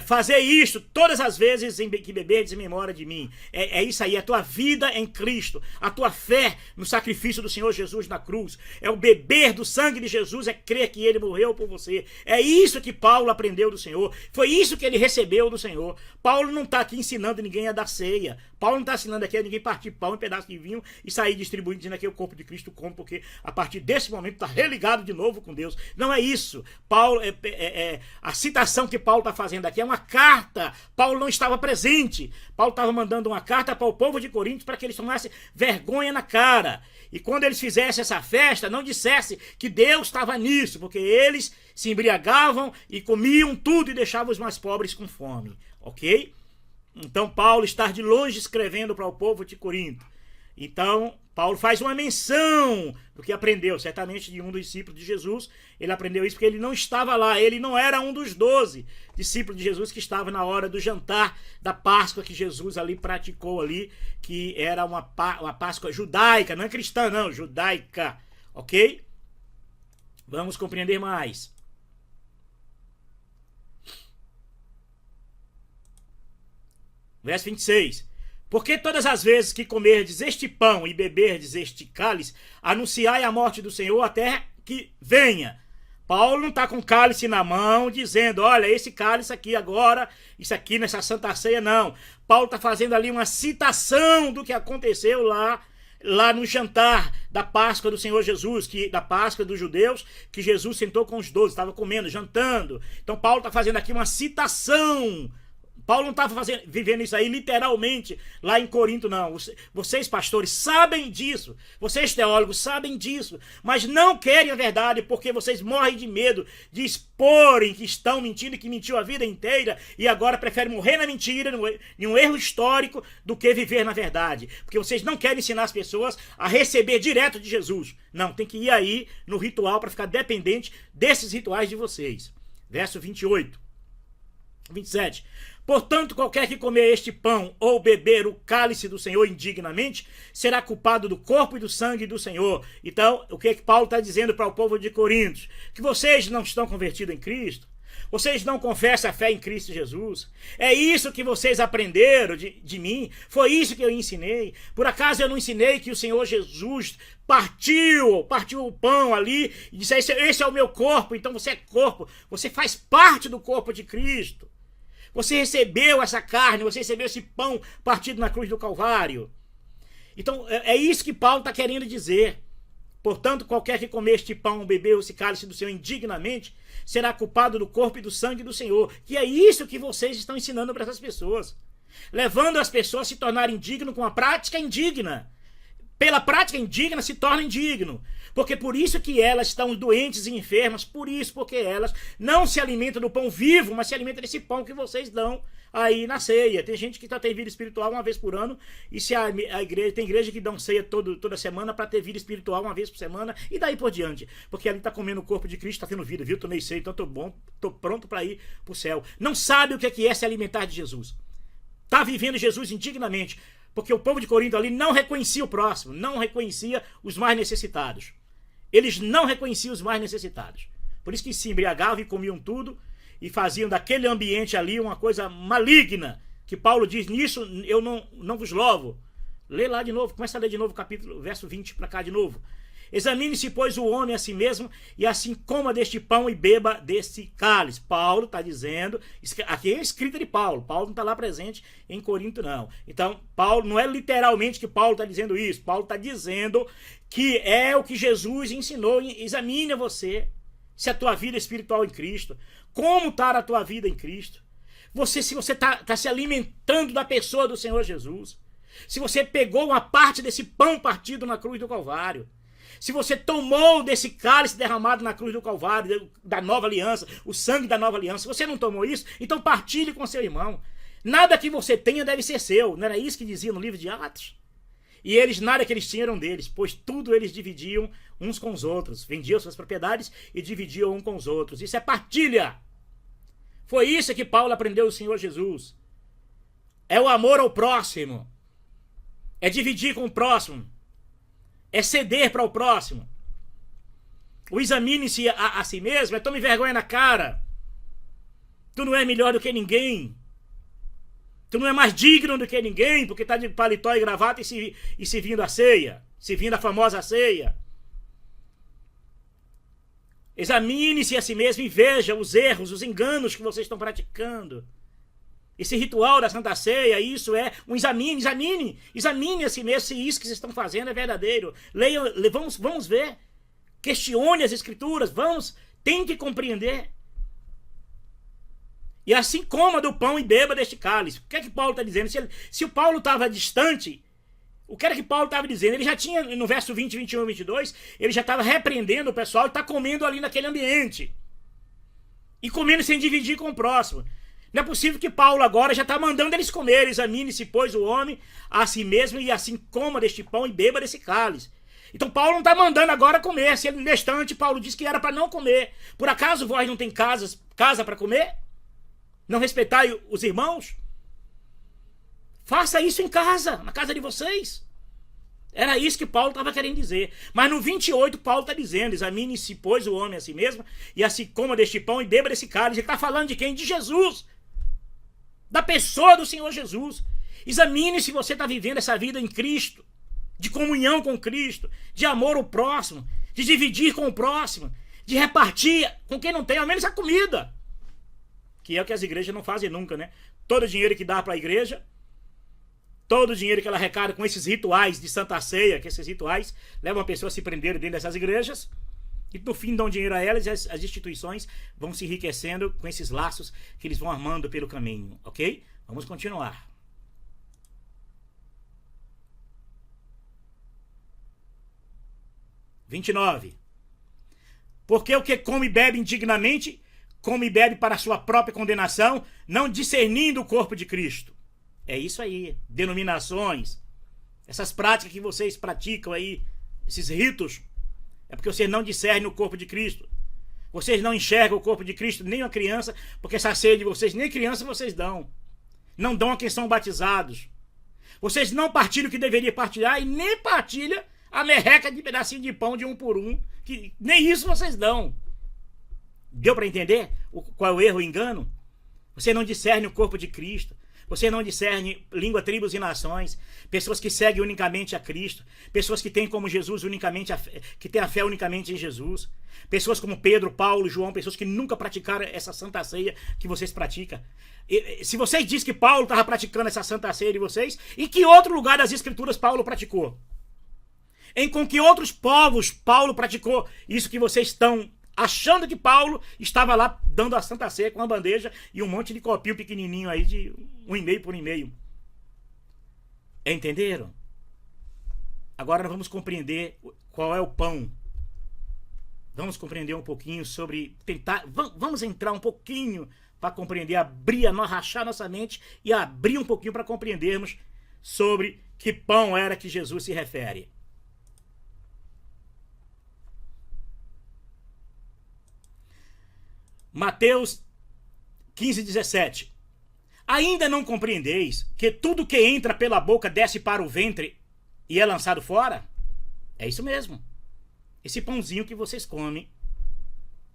A: fazer isso todas as vezes que beberdes em memória de mim. É isso aí, a tua vida em Cristo, a tua fé no sacrifício do Senhor Jesus na cruz, é o beber do sangue de Jesus, é crer que ele morreu por você. É isso que Paulo aprendeu do Senhor, foi isso que ele recebeu do Senhor. Paulo não está aqui ensinando ninguém a dar ceia, Paulo não está ensinando aqui a ninguém partir pão em pedaço de vinho e sair distribuindo, dizendo aqui o corpo de Cristo come, porque a partir desse momento está religado de novo com Deus. Não é isso. Paulo, a citação que Paulo está fazendo aqui é uma carta. Paulo não estava presente. Paulo estava mandando uma carta para o povo de Corinto para que eles tomassem vergonha na cara. E quando eles fizessem essa festa, não dissesse que Deus estava nisso, porque eles se embriagavam e comiam tudo e deixavam os mais pobres com fome. Ok? Então Paulo está de longe escrevendo para o povo de Corinto. Então Paulo faz uma menção do que aprendeu, certamente de um dos discípulos de Jesus. Ele aprendeu isso porque ele não estava lá, ele não era um dos 12 discípulos de Jesus que estava na hora do jantar da Páscoa que Jesus ali praticou ali, que era uma Páscoa judaica, não é cristã não, judaica, ok? Vamos compreender mais. Verso 26. Porque todas as vezes que comerdes este pão e beberdes este cálice, anunciai a morte do Senhor até que venha. Paulo não está com cálice na mão, dizendo, olha, esse cálice aqui agora, isso aqui nessa Santa Ceia, não. Paulo está fazendo ali uma citação do que aconteceu lá no jantar da Páscoa do Senhor Jesus, da Páscoa dos judeus, que Jesus sentou com os 12, estava comendo, jantando. Então Paulo está fazendo aqui uma citação. Paulo não estava vivendo isso aí literalmente lá em Corinto, não. Vocês, pastores, sabem disso. Vocês, teólogos, sabem disso. Mas não querem a verdade porque vocês morrem de medo de exporem que estão mentindo e que mentiu a vida inteira e agora preferem morrer na mentira, em um erro histórico, do que viver na verdade. Porque vocês não querem ensinar as pessoas a receber direto de Jesus. Não, tem que ir aí no ritual para ficar dependente desses rituais de vocês. Verso 28. 27. Portanto, qualquer que comer este pão ou beber o cálice do Senhor indignamente, será culpado do corpo e do sangue do Senhor. Então, o que Paulo está dizendo para o povo de Corinto? Que vocês não estão convertidos em Cristo? Vocês não confessam a fé em Cristo Jesus? É isso que vocês aprenderam de mim? Foi isso que eu ensinei? Por acaso eu não ensinei que o Senhor Jesus partiu o pão ali e disse, esse é o meu corpo, então você é corpo, você faz parte do corpo de Cristo. Você recebeu essa carne, você recebeu esse pão partido na cruz do Calvário. Então, é isso que Paulo está querendo dizer. Portanto, qualquer que comer este pão ou beber esse cálice do Senhor indignamente, será culpado do corpo e do sangue do Senhor. Que é isso que vocês estão ensinando para essas pessoas. Levando as pessoas a se tornarem indignas com a prática indigna. Pela prática indigna se torna indigno. Porque por isso que elas estão doentes e enfermas, porque elas não se alimentam do pão vivo, mas se alimentam desse pão que vocês dão aí na ceia. Tem gente que só tem vida espiritual uma vez por ano, e se a igreja, tem igreja que dão ceia toda semana para ter vida espiritual uma vez por semana, e daí por diante. Porque ali está comendo o corpo de Cristo, está tendo vida, viu? Tomei ceia, então estou pronto para ir para o céu. Não sabe o que é se alimentar de Jesus. Está vivendo Jesus indignamente. Porque o povo de Corinto ali não reconhecia o próximo, não reconhecia os mais necessitados. Eles não reconheciam os mais necessitados. Por isso que se embriagavam e comiam tudo e faziam daquele ambiente ali uma coisa maligna. Que Paulo diz, nisso eu não vos louvo. Lê lá de novo, começa a ler de novo o capítulo, verso 20 para cá de novo. Examine-se, pois, o homem a si mesmo, e assim coma deste pão e beba deste cálice. Paulo está dizendo, aqui é a escrita de Paulo. Paulo não está lá presente em Corinto, não. Então, Paulo, não é literalmente que Paulo está dizendo isso. Paulo está dizendo que é o que Jesus ensinou. Examine você se a tua vida é espiritual em Cristo. Como está a tua vida em Cristo? Se você está se alimentando da pessoa do Senhor Jesus. Se você pegou uma parte desse pão partido na cruz do Calvário. Se você tomou desse cálice derramado na cruz do Calvário, da nova aliança, o sangue da nova aliança, se você não tomou isso, então partilhe com seu irmão. Nada que você tenha deve ser seu. Não era isso que dizia no livro de Atos? E nada que eles tinham eram deles, pois tudo eles dividiam uns com os outros. Vendiam suas propriedades e dividiam uns com os outros. Isso é partilha. Foi isso que Paulo aprendeu do Senhor Jesus. É o amor ao próximo. É dividir com o próximo. É ceder para o próximo. O examine-se a si mesmo, é tome vergonha na cara. Tu não é melhor do que ninguém. Tu não é mais digno do que ninguém, porque está de paletó e gravata e servindo a ceia. Servindo a famosa ceia. Examine-se a si mesmo e veja os erros, os enganos que vocês estão praticando. Esse ritual da Santa Ceia, isso é um examine a si mesmo se isso que vocês estão fazendo é verdadeiro. Leiam, vamos ver. Questione as Escrituras, tente compreender. E assim coma do pão e beba deste cálice. O que é que Paulo está dizendo? Se o Paulo estava distante, o que era que Paulo estava dizendo? Ele já tinha, no verso 20, 21 e 22, ele já estava repreendendo o pessoal e está comendo ali naquele ambiente. E comendo sem dividir com o próximo. Não é possível que Paulo agora já está mandando eles comer. Examine-se, pois, o homem a si mesmo e assim coma deste pão e beba desse cálice. Então Paulo não está mandando agora comer. Se ele no instante Paulo disse que era para não comer. Por acaso vós não tem casa para comer? Não respeitai os irmãos? Faça isso em casa, na casa de vocês. Era isso que Paulo estava querendo dizer. Mas no 28 Paulo está dizendo, examine-se, pois, o homem a si mesmo, e assim coma deste pão e beba desse cálice. Ele está falando de quem? De Jesus. Da pessoa do Senhor Jesus. Examine se você está vivendo essa vida em Cristo, de comunhão com Cristo, de amor ao próximo, de dividir com o próximo, de repartir com quem não tem, ao menos a comida. Que é o que as igrejas não fazem nunca, né? Todo o dinheiro que dá para a igreja, todo o dinheiro que ela arrecada com esses rituais de Santa Ceia, que esses rituais levam a pessoa a se prender dentro dessas igrejas, e no fim dão dinheiro a elas e as instituições vão se enriquecendo com esses laços que eles vão armando pelo caminho, ok? Vamos continuar. (29) Porque o que come e bebe indignamente, come e bebe para a sua própria condenação, não discernindo o corpo de Cristo. É isso aí, denominações, essas práticas que vocês praticam aí, esses ritos, é porque vocês não discernem o corpo de Cristo. Vocês não enxergam o corpo de Cristo, nem a criança, porque essa ceia de vocês, nem criança vocês dão. Não dão a quem são batizados. Vocês não partilham o que deveria partilhar e nem partilham a merreca de pedacinho de pão de um por um, que nem isso vocês dão. Deu para entender qual é o erro, o engano? Você não discerne o corpo de Cristo. Você não discerne língua, tribos e nações. Pessoas que seguem unicamente a Cristo. Pessoas que têm como Jesus unicamente que têm a fé unicamente em Jesus. Pessoas como Pedro, Paulo, João. Pessoas que nunca praticaram essa Santa Ceia que vocês praticam. Se vocês dizem que Paulo estava praticando essa Santa Ceia de vocês, em que outro lugar das Escrituras Paulo praticou? Em com que outros povos Paulo praticou isso que vocês estão achando que Paulo estava lá dando a Santa Ceia com uma bandeja e um monte de copinho pequenininho aí de 1,5 por 1,5. Entenderam? Agora nós vamos compreender qual é o pão. Vamos compreender um pouquinho sobre... Vamos entrar um pouquinho para compreender, rachar nossa mente e abrir um pouquinho para compreendermos sobre que pão era que Jesus se refere. Mateus 15:17. Ainda não compreendeis que tudo que entra pela boca desce para o ventre e é lançado fora? É isso mesmo. Esse pãozinho que vocês comem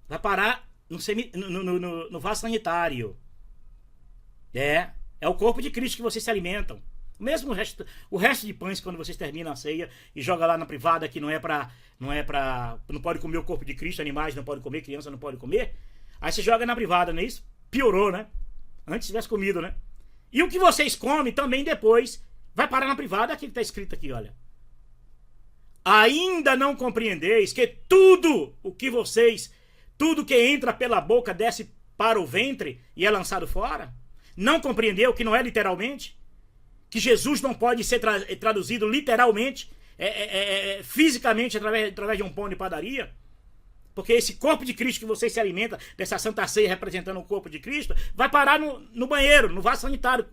A: vai parar no vaso sanitário. É o corpo de Cristo que vocês se alimentam. Mesmo o resto de pães, quando vocês terminam a ceia e jogam lá na privada, que não pode comer o corpo de Cristo, animais não podem comer, criança não pode comer. Aí você joga na privada, não é isso? Piorou, né? Antes tivesse comido, né? E o que vocês comem também depois vai parar na privada, aquilo que está escrito aqui, olha. Ainda não compreendeis que tudo que entra pela boca desce para o ventre e é lançado fora? Não compreendeu que não é literalmente? Que Jesus não pode ser traduzido literalmente, fisicamente, através de um pão de padaria? Porque esse corpo de Cristo que você se alimenta, dessa Santa Ceia representando o corpo de Cristo, vai parar no banheiro, no vaso sanitário.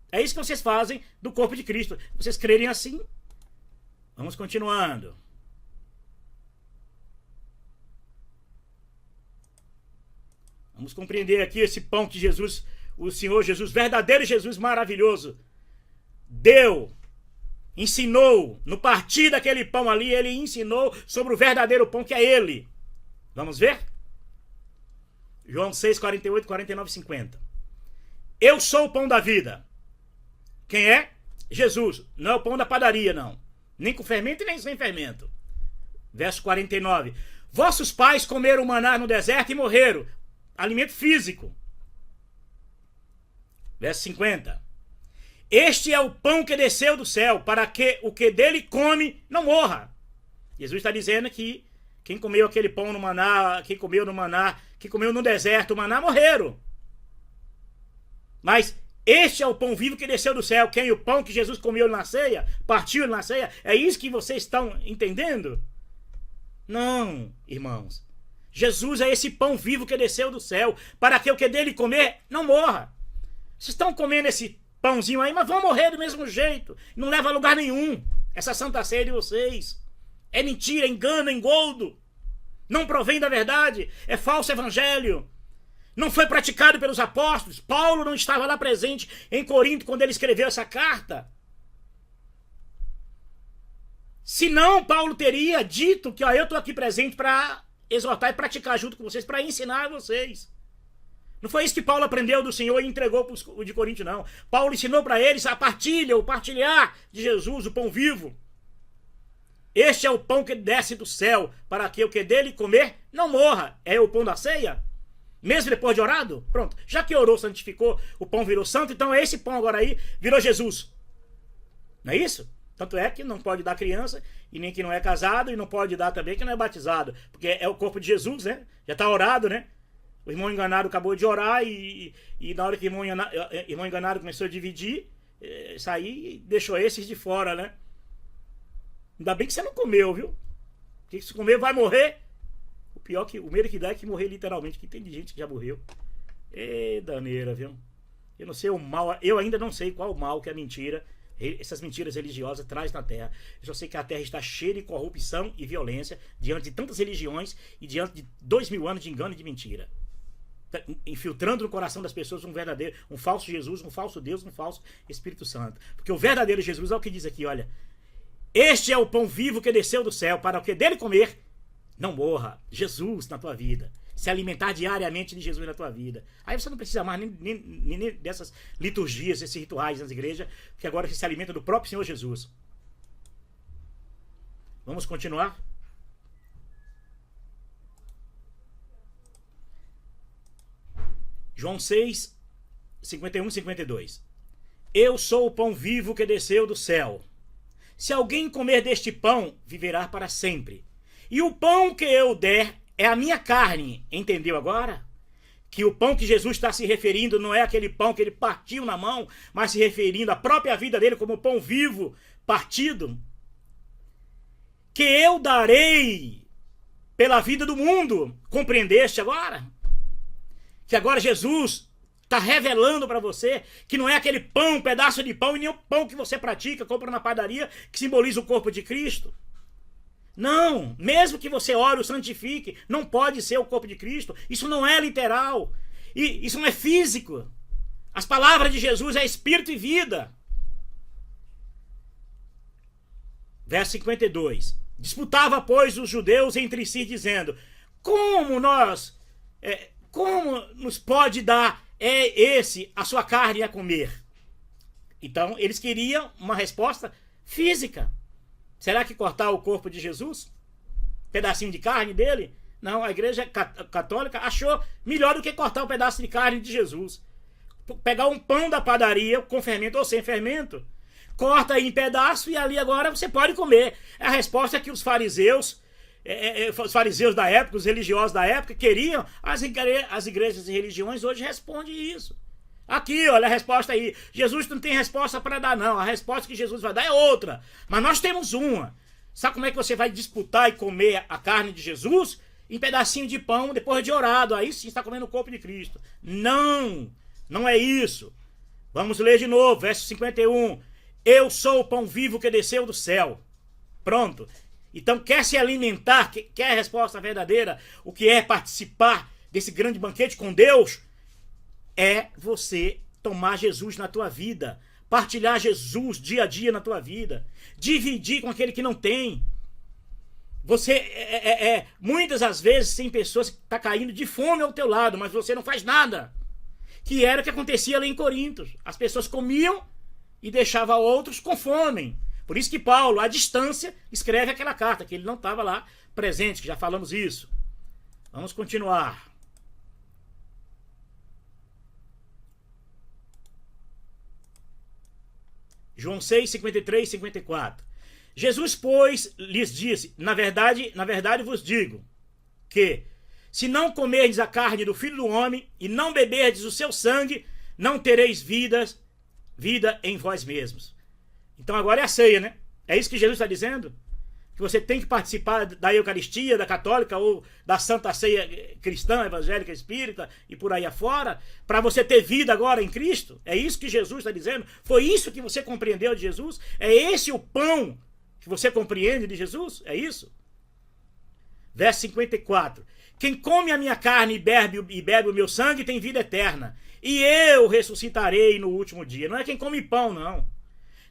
A: É isso que vocês fazem do corpo de Cristo. Vocês crerem assim? Vamos continuando. Vamos compreender aqui esse pão que Jesus, o Senhor Jesus, verdadeiro Jesus maravilhoso, deu. Ensinou, no partir daquele pão ali, ele ensinou sobre o verdadeiro pão que é ele. Vamos ver? João 6, 48, 49 e 50. Eu sou o pão da vida. Quem é? Jesus. Não é o pão da padaria, não. Nem com fermento e nem sem fermento. Verso 49. Vossos pais comeram maná no deserto e morreram. Alimento físico. Verso 50. Este é o pão que desceu do céu, para que o que dele come não morra. Jesus está dizendo que quem comeu aquele pão no maná, quem comeu no deserto o maná, morreram. Mas este é o pão vivo que desceu do céu. Quem o pão que Jesus comeu na ceia, partiu na ceia, é isso que vocês estão entendendo? Não, irmãos. Jesus é esse pão vivo que desceu do céu, para que o que dele comer não morra. Vocês estão comendo esse pãozinho aí, mas vão morrer do mesmo jeito. Não leva a lugar nenhum. Essa santa ceia de vocês é mentira, engano, engoldo. Não provém da verdade. É falso evangelho. Não foi praticado pelos apóstolos. Paulo não estava lá presente em Corinto quando ele escreveu essa carta. Senão, Paulo teria dito que eu estou aqui presente para exortar e praticar junto com vocês, para ensinar vocês. Não foi isso que Paulo aprendeu do Senhor e entregou para os de Corinto, não. Paulo ensinou para eles a partilhar de Jesus, o pão vivo. Este é o pão que desce do céu, para que o que dele comer não morra. É o pão da ceia? Mesmo depois de orado? Pronto. Já que orou, santificou, o pão virou santo, então esse pão agora aí virou Jesus. Não é isso? Tanto é que não pode dar criança, e nem que não é casado, e não pode dar também que não é batizado. Porque é o corpo de Jesus, né? Já está orado, né? O irmão enganado acabou de orar e na hora que o irmão enganado começou a dividir, sair e deixou esses de fora, né? Ainda bem que você não comeu, viu? Porque se comer vai morrer. O pior que o medo que dá é que morrer literalmente, que tem gente que já morreu. Daneira, viu? Eu não sei o mal, eu ainda não sei qual o mal que a mentira, essas mentiras religiosas traz na Terra. Eu só sei que a Terra está cheia de corrupção e violência diante de tantas religiões e diante de 2000 anos de engano e de mentira. Infiltrando no coração das pessoas um falso Jesus, um falso Deus, um falso Espírito Santo. Porque o verdadeiro Jesus é o que diz aqui, olha. Este é o pão vivo que desceu do céu, para o que dele comer não morra. Jesus na tua vida. Se alimentar diariamente de Jesus na tua vida. Aí você não precisa mais nem dessas liturgias, esses rituais nas igrejas, porque agora você se alimenta do próprio Senhor Jesus. Vamos continuar? João 6, 51 e 52. Eu sou o pão vivo que desceu do céu. Se alguém comer deste pão, viverá para sempre. E o pão que eu der é a minha carne. Entendeu agora? Que o pão que Jesus está se referindo não é aquele pão que ele partiu na mão, mas se referindo à própria vida dele como pão vivo partido. Que eu darei pela vida do mundo. Compreendeste agora? Que agora Jesus está revelando para você que não é aquele pão, um pedaço de pão, e nem o pão que você pratica, compra na padaria, que simboliza o corpo de Cristo. Não, mesmo que você ore, o santifique, não pode ser o corpo de Cristo. Isso não é literal. E isso não é físico. As palavras de Jesus é espírito e vida. Verso 52. Disputava, pois, os judeus entre si, dizendo: como nos pode dar a sua carne a comer? Então, eles queriam uma resposta física. Será que cortar o corpo de Jesus? Pedacinho de carne dele? Não, a igreja católica achou melhor do que cortar um pedaço de carne de Jesus. Pegar um pão da padaria, com fermento ou sem fermento, corta em pedaço e ali agora você pode comer. A resposta é que os fariseus da época, os religiosos da época, queriam. As igrejas e religiões hoje respondem isso. Aqui, olha a resposta aí. Jesus não tem resposta para dar, não. A resposta que Jesus vai dar é outra. Mas nós temos uma. Sabe como é que você vai disputar e comer a carne de Jesus? Em pedacinho de pão, depois de orado. Aí sim está comendo o corpo de Cristo. Não, não é isso. Vamos ler de novo, verso 51. Eu sou o pão vivo que desceu do céu. Pronto. Então, quer se alimentar, quer a resposta verdadeira, o que é participar desse grande banquete com Deus, é você tomar Jesus na tua vida, partilhar Jesus dia a dia na tua vida, dividir com aquele que não tem. Você, muitas das vezes, tem pessoas que estão caindo de fome ao teu lado, mas você não faz nada. Que era o que acontecia ali em Corinto. As pessoas comiam e deixavam outros com fome. Por isso que Paulo, à distância, escreve aquela carta, que ele não estava lá presente, que já falamos isso. Vamos continuar. João 6, 53 e 54. Jesus, pois, lhes disse, na verdade vos digo, que se não comerdes a carne do Filho do Homem e não beberdes o seu sangue, não tereis vida em vós mesmos. Então agora é a ceia, né? É isso que Jesus está dizendo? Que você tem que participar da Eucaristia, da católica ou da Santa Ceia cristã, evangélica, espírita e por aí afora, para você ter vida agora em Cristo? É isso que Jesus está dizendo? Foi isso que você compreendeu de Jesus? É esse o pão que você compreende de Jesus? É isso? Verso 54. Quem come a minha carne e bebe o meu sangue tem vida eterna, e eu ressuscitarei no último dia. Não é quem come pão, não.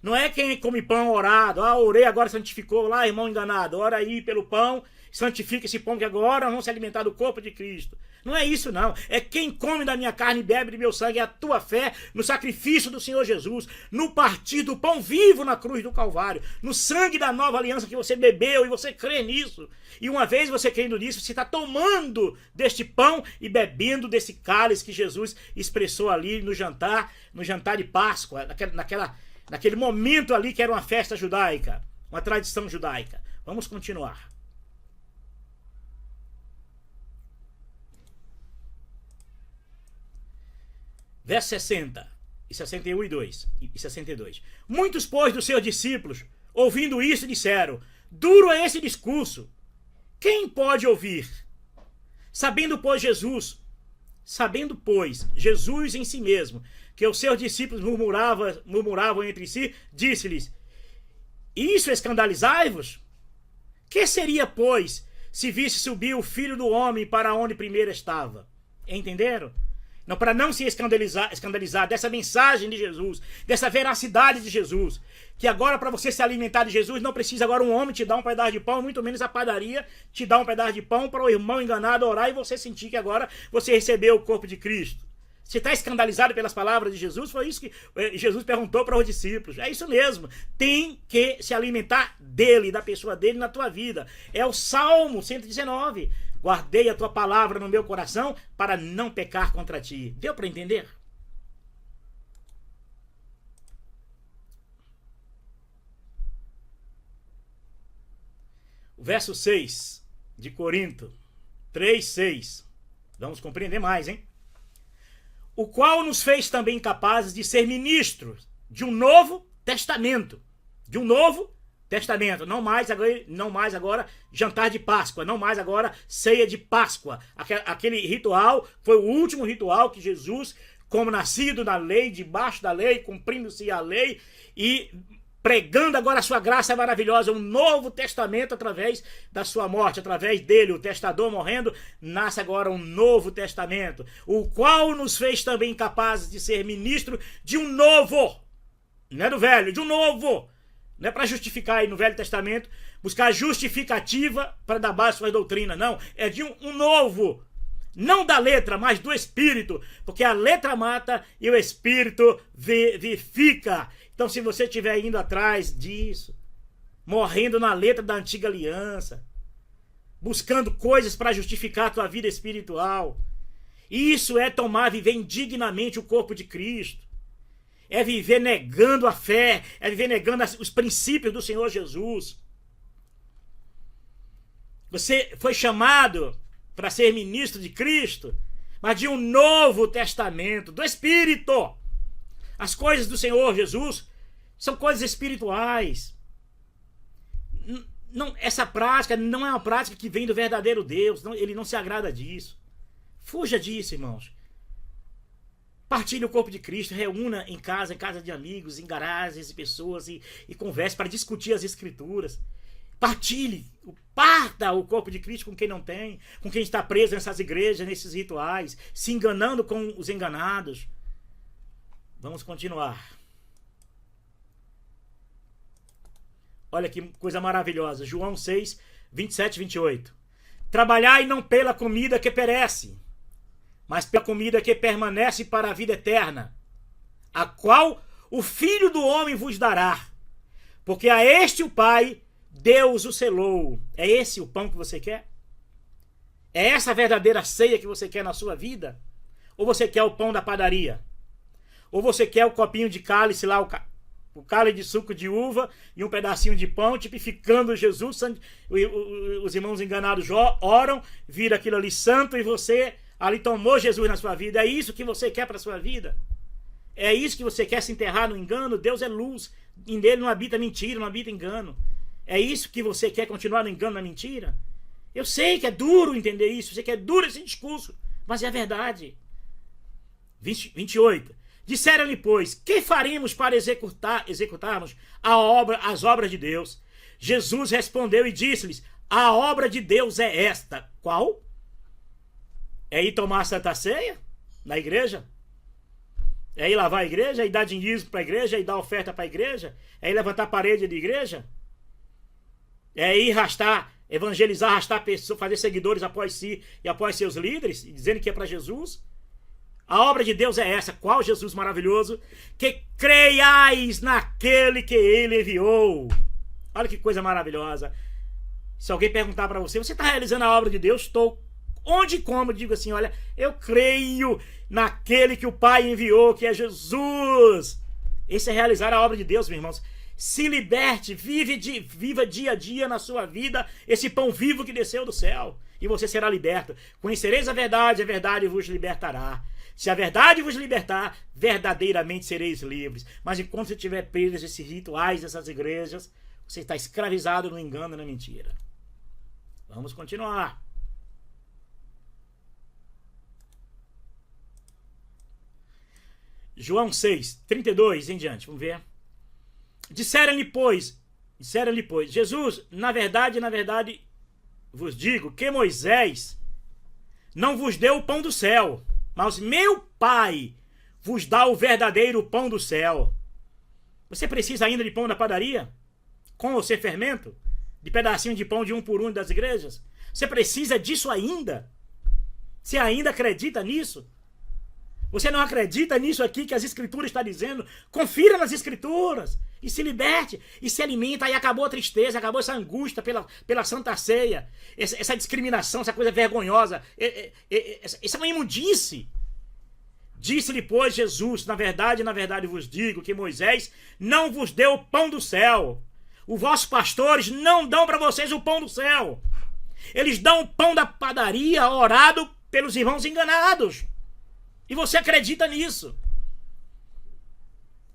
A: Não é quem come pão orado. Orei, agora santificou. Lá, irmão enganado. Ora aí pelo pão, santifica esse pão que agora vão se alimentar do corpo de Cristo. Não é isso, não. É quem come da minha carne e bebe do meu sangue. É a tua fé no sacrifício do Senhor Jesus, no partir do pão vivo na cruz do Calvário, no sangue da nova aliança que você bebeu e você crê nisso. E uma vez você crendo nisso, você está tomando deste pão e bebendo desse cálice que Jesus expressou ali no jantar de Páscoa, naquele momento ali que era uma festa judaica, uma tradição judaica. Vamos continuar. Verso 60, e 61 e 62. Muitos, pois, dos seus discípulos, ouvindo isso, disseram, duro é esse discurso, quem pode ouvir? Sabendo, pois, Jesus em si mesmo, que os seus discípulos murmuravam entre si, disse-lhes, isso escandalizai-vos? Que seria, pois, se visse subir o Filho do Homem para onde primeiro estava? Entenderam? Não, para não se escandalizar dessa mensagem de Jesus, dessa veracidade de Jesus, que agora para você se alimentar de Jesus, não precisa agora um homem te dar um pedaço de pão, muito menos a padaria te dar um pedaço de pão para o irmão enganado orar e você sentir que agora você recebeu o corpo de Cristo. Você está escandalizado pelas palavras de Jesus? Foi isso que Jesus perguntou para os discípulos. É isso mesmo. Tem que se alimentar dele, da pessoa dele na tua vida. É o Salmo 119. Guardei a tua palavra no meu coração para não pecar contra ti. Deu para entender? O verso 6 de Corinto 3:6. Vamos compreender mais, hein? O qual nos fez também capazes de ser ministros de um novo testamento. De um novo testamento. Não mais agora jantar de Páscoa. Não mais agora ceia de Páscoa. Aquele ritual foi o último ritual que Jesus, como nascido na lei, debaixo da lei, cumprindo-se a lei e pregando agora a sua graça maravilhosa, um novo testamento através da sua morte, através dele, o testador morrendo, nasce agora um novo testamento, o qual nos fez também capazes de ser ministro de um novo, não é do velho, de um novo, não é para justificar aí no Velho Testamento, buscar justificativa para dar base à sua doutrina, não, é de um novo, não da letra, mas do Espírito, porque a letra mata e o Espírito vivifica. Então, se você estiver indo atrás disso, morrendo na letra da antiga aliança, buscando coisas para justificar a tua vida espiritual, isso é viver indignamente o corpo de Cristo. É viver negando a fé, é viver negando os princípios do Senhor Jesus. Você foi chamado para ser ministro de Cristo, mas de um novo testamento, do Espírito. As coisas do Senhor Jesus são coisas espirituais. Não, essa prática não é uma prática que vem do verdadeiro Deus. Não, ele não se agrada disso. Fuja disso, irmãos. Partilhe o corpo de Cristo, reúna em casa de amigos, em garagens de pessoas e converse para discutir as Escrituras. Partilhe, parta o corpo de Cristo com quem não tem, com quem está preso nessas igrejas, nesses rituais, se enganando com os enganados. Vamos continuar. Olha que coisa maravilhosa. João 6, 27 e 28. Trabalhai não pela comida que perece, mas pela comida que permanece para a vida eterna, a qual o Filho do Homem vos dará. Porque a este o Pai, Deus o selou. É esse o pão que você quer? É essa a verdadeira ceia que você quer na sua vida? Ou você quer o pão da padaria? Ou você quer o copinho de cálice lá, o cálice de suco de uva e um pedacinho de pão, tipificando Jesus? Os irmãos enganados oram, vira aquilo ali santo e você ali tomou Jesus na sua vida. É isso que você quer para a sua vida? É isso que você quer, se enterrar no engano? Deus é luz, em dele não habita mentira, não habita engano. É isso que você quer, continuar no engano, na mentira? Eu sei que é duro entender isso, eu sei que é duro esse discurso, mas é a verdade. 28. Disseram-lhe, pois, que faremos para executarmos as obras de Deus? Jesus respondeu e disse-lhes, a obra de Deus é esta. Qual? É ir tomar a Santa Ceia na igreja? É ir lavar a igreja? É ir dar dinheiro para a igreja? É ir dar oferta para a igreja? É ir levantar a parede da igreja? É ir evangelizar, arrastar pessoas, fazer seguidores após si e após seus líderes, dizendo que é para Jesus? A obra de Deus é essa. Qual Jesus maravilhoso? Que creiais naquele que ele enviou. Olha que coisa maravilhosa. Se alguém perguntar para você, você está realizando a obra de Deus? Estou. Onde e como? Eu digo assim, olha, eu creio naquele que o Pai enviou, que é Jesus. Esse é realizar a obra de Deus, meus irmãos. Se liberte, viva dia a dia na sua vida esse pão vivo que desceu do céu. E você será liberto. Conhecereis a verdade vos libertará. Se a verdade vos libertar, verdadeiramente sereis livres. Mas enquanto você estiver preso a esses rituais, essas igrejas, você está escravizado no engano e na mentira. Vamos continuar. João 6, 32 em diante, vamos ver. Disseram-lhe, pois, Jesus, na verdade, vos digo que Moisés não vos deu o pão do céu, mas meu Pai vos dá o verdadeiro pão do céu. Você precisa ainda de pão da padaria? Com ou sem fermento? De pedacinho de pão de um por um das igrejas? Você precisa disso ainda? Você ainda acredita nisso? Você não acredita nisso aqui que as escrituras estão dizendo? Confira nas escrituras e se liberte e se alimenta. Aí acabou a tristeza, acabou essa angústia pela Santa Ceia, essa discriminação, essa coisa vergonhosa, essa é uma imundice. Disse-lhe, pois, Jesus, na verdade vos digo que Moisés não vos deu o pão do céu. Os vossos pastores não dão para vocês o pão do céu. Eles dão o pão da padaria orado pelos irmãos enganados. E você acredita nisso.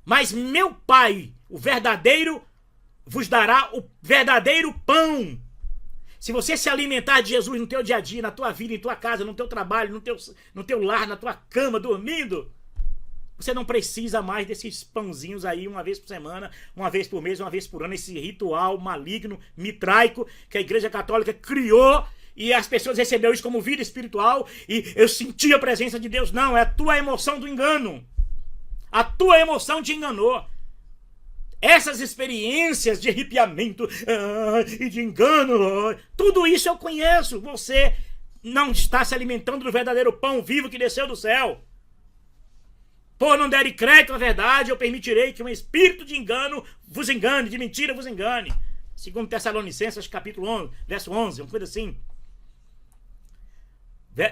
A: Mas meu Pai, o verdadeiro, vos dará o verdadeiro pão. Se você se alimentar de Jesus no teu dia a dia, na tua vida, em tua casa, no teu trabalho, no teu lar, na tua cama, dormindo, você não precisa mais desses pãozinhos aí uma vez por semana, uma vez por mês, uma vez por ano, esse ritual maligno, mitraico, que a Igreja Católica criou. E as pessoas receberam isso como vida espiritual. E eu senti a presença de Deus. Não, é a tua emoção do engano. A tua emoção te enganou. Essas experiências de arrepiamento e de engano, tudo isso eu conheço. Você não está se alimentando do verdadeiro pão vivo que desceu do céu. Por não derem crédito à verdade, eu permitirei que um espírito de engano vos engane, de mentira vos engane. Segundo Tessalonicenses, capítulo 11, verso 11, uma coisa assim.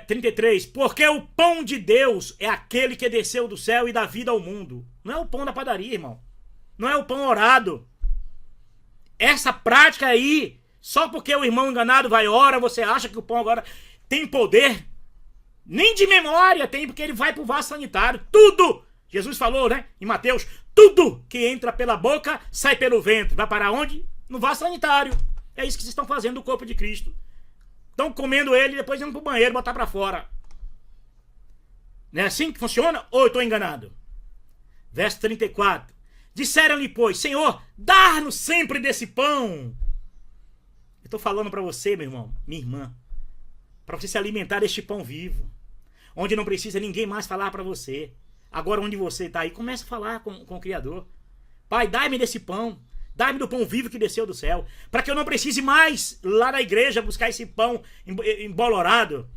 A: 33, porque o pão de Deus é aquele que desceu do céu e dá vida ao mundo. Não é o pão da padaria, irmão. Não é o pão orado. Essa prática aí, só porque o irmão enganado vai ora, você acha que o pão agora tem poder? Nem de memória tem, porque ele vai pro vaso sanitário. Tudo! Jesus falou, né, em Mateus, tudo que entra pela boca, sai pelo ventre. Vai para onde? No vaso sanitário. É isso que vocês estão fazendo do corpo de Cristo. Estão comendo ele e depois indo pro banheiro botar para fora. Não é assim que funciona? Ou eu estou enganado? Verso 34. Disseram-lhe, pois, Senhor, dá-nos sempre desse pão. Eu estou falando para você, meu irmão, minha irmã, para você se alimentar deste pão vivo, onde não precisa ninguém mais falar para você. Agora onde você está aí, comece a falar com o Criador. Pai, dai-me desse pão. Dá-me do pão vivo que desceu do céu, para que eu não precise mais lá na igreja buscar esse pão embolorado,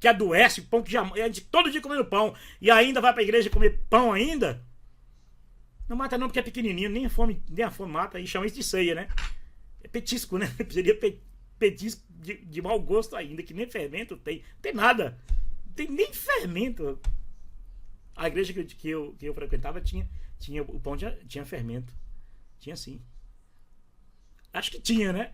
A: que adoece, pão que já... todo dia comendo pão, e ainda vai para a igreja comer pão ainda. Não mata não, porque é pequenininho, nem a fome mata, e chama isso de ceia, né? É petisco, né? Seria petisco de mau gosto ainda, que nem fermento tem. Não tem nada. Não tem nem fermento. A igreja que eu frequentava tinha o pão, tinha fermento. Tinha sim. Acho que tinha, né?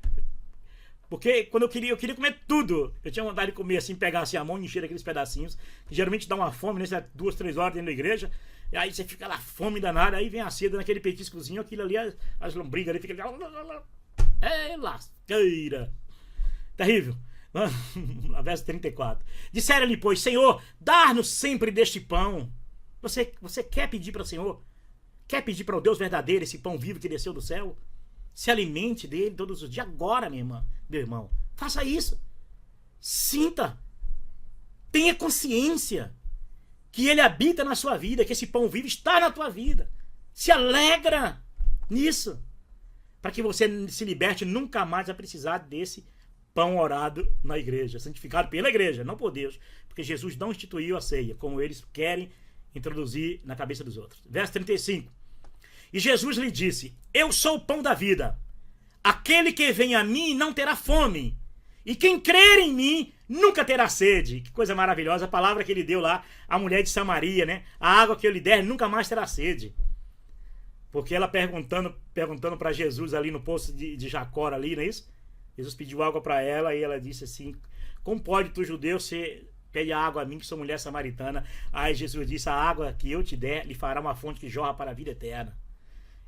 A: Porque quando eu queria comer tudo. Eu tinha vontade de comer assim, pegar assim a mão e encher aqueles pedacinhos. Que geralmente dá uma fome, né? 2, 3 horas dentro da igreja. E aí você fica lá, fome danada. Aí vem a seda naquele petiscozinho. Aquilo ali, as lombrigas ali, fica ali. É lasqueira. Terrível. Verso 34. Disseram-lhe, pois, Senhor, dá-nos sempre deste pão. Você quer pedir para o Senhor? Quer pedir para o Deus verdadeiro esse pão vivo que desceu do céu? Se alimente dele todos os dias. Agora, meu irmão. Faça isso. Sinta. Tenha consciência que ele habita na sua vida, que esse pão vivo está na tua vida. Se alegra nisso. Para que você se liberte nunca mais a precisar desse pão orado na igreja. Santificado pela igreja, não por Deus. Porque Jesus não instituiu a ceia, como eles querem introduzir na cabeça dos outros. Verso 35. E Jesus lhe disse, eu sou o pão da vida. Aquele que vem a mim não terá fome. E quem crer em mim nunca terá sede. Que coisa maravilhosa. A palavra que ele deu lá à mulher de Samaria, né? A água que eu lhe der nunca mais terá sede. Porque ela perguntando para Jesus ali no poço de Jacó ali, não é isso? Jesus pediu água para ela e ela disse assim, como pode tu, judeu, ser... pede água a mim, que sou mulher samaritana. Aí Jesus disse, a água que eu te der lhe fará uma fonte que jorra para a vida eterna.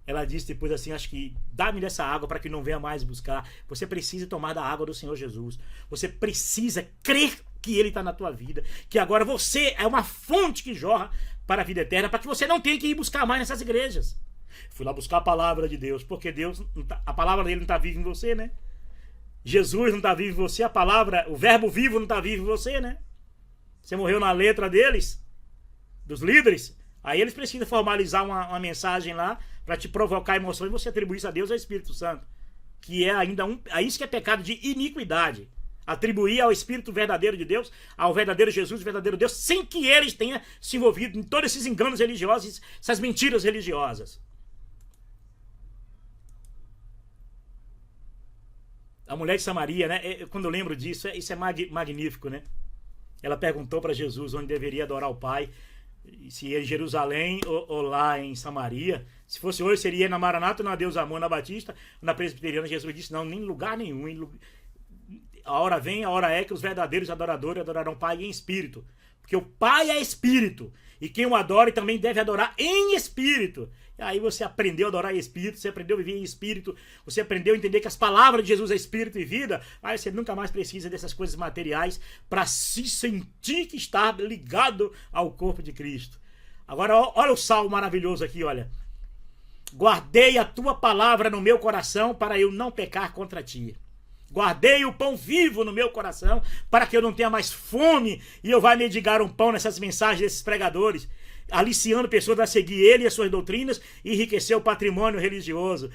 A: Ela disse depois assim, acho que dá-me dessa água para que não venha mais buscar. Você precisa tomar da água do Senhor Jesus. Você precisa crer que Ele está na tua vida. Que agora você é uma fonte que jorra para a vida eterna, para que você não tenha que ir buscar mais nessas igrejas. Fui lá buscar a palavra de Deus, porque Deus, a palavra dele não está viva em você, né? Jesus não está vivo em você, a palavra, o verbo vivo não está vivo em você, né? Você morreu na letra deles, dos líderes. Aí eles precisam formalizar uma mensagem lá para te provocar emoção e você atribuir isso a Deus e ao Espírito Santo. Que é ainda isso que é pecado de iniquidade. Atribuir ao Espírito verdadeiro de Deus, ao verdadeiro Jesus, o verdadeiro Deus, sem que eles tenham se envolvido em todos esses enganos religiosos, essas mentiras religiosas. A mulher de Samaria, né? Quando eu lembro disso, isso é magnífico, né? Ela perguntou para Jesus onde deveria adorar o Pai, se é em Jerusalém ou lá em Samaria. Se fosse hoje, seria na Maranata, na Deus Amor, na Batista, na Presbiteriana. Jesus disse, não, nem em lugar nenhum. A hora vem, a hora é que os verdadeiros adoradores adorarão o Pai em espírito. Porque o Pai é espírito. E quem o adora também deve adorar em espírito. E aí você aprendeu a adorar em espírito, você aprendeu a viver em espírito, você aprendeu a entender que as palavras de Jesus é espírito e vida. Aí você nunca mais precisa dessas coisas materiais para se sentir que está ligado ao corpo de Cristo. Agora olha o salmo maravilhoso aqui, olha. Guardei a tua palavra no meu coração para eu não pecar contra ti. Guardei o pão vivo no meu coração para que eu não tenha mais fome e eu vá mendigar um pão nessas mensagens desses pregadores, aliciando pessoas a seguir ele e as suas doutrinas e enriquecer o patrimônio religioso.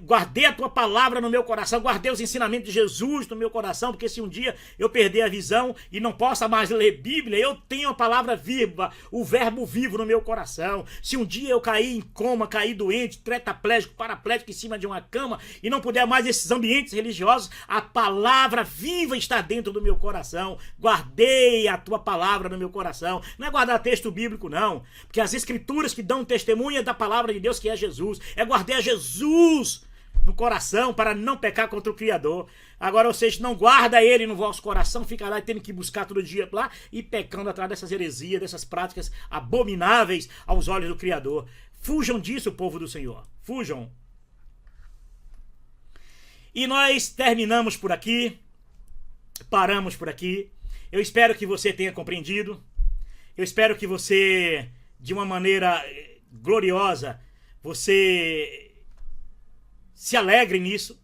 A: Guardei a tua palavra no meu coração, guardei os ensinamentos de Jesus no meu coração, porque se um dia eu perder a visão e não possa mais ler Bíblia, eu tenho a palavra viva, o verbo vivo no meu coração. Se um dia eu cair em coma, cair doente, tetraplégico, paraplégico em cima de uma cama e não puder mais esses ambientes religiosos, a palavra viva está dentro do meu coração. Guardei a tua palavra no meu coração. Não é guardar texto bíblico, não. Porque as escrituras que dão testemunha da palavra de Deus, que é Jesus, é guardar Jesus no coração para não pecar contra o Criador. Agora vocês não guardam ele no vosso coração, fica lá tendo que buscar todo dia lá e pecando atrás dessas heresias, dessas práticas abomináveis aos olhos do Criador. Fujam disso, povo do Senhor. Fujam. E nós terminamos por aqui. Paramos por aqui. Eu espero que você tenha compreendido. Eu espero que você, de uma maneira gloriosa, você se alegre nisso,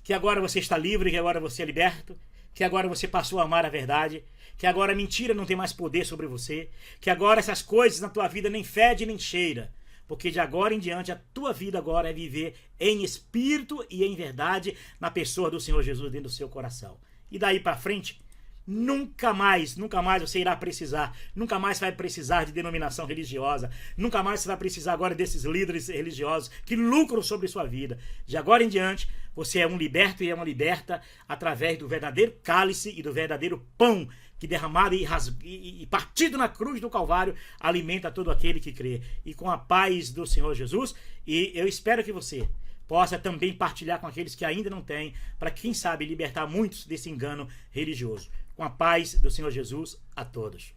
A: que agora você está livre, que agora você é liberto, que agora você passou a amar a verdade, que agora a mentira não tem mais poder sobre você, que agora essas coisas na tua vida nem fede nem cheira, porque de agora em diante a tua vida agora é viver em espírito e em verdade na pessoa do Senhor Jesus dentro do seu coração. E daí para frente, nunca mais você irá precisar, nunca mais vai precisar de denominação religiosa, nunca mais você vai precisar agora desses líderes religiosos que lucram sobre sua vida. De agora em diante, você é um liberto e é uma liberta através do verdadeiro cálice e do verdadeiro pão que derramado e partido na cruz do Calvário alimenta todo aquele que crê. E com a paz do Senhor Jesus, e eu espero que você possa também partilhar com aqueles que ainda não têm, para quem sabe libertar muitos desse engano religioso. Com a paz do Senhor Jesus a todos.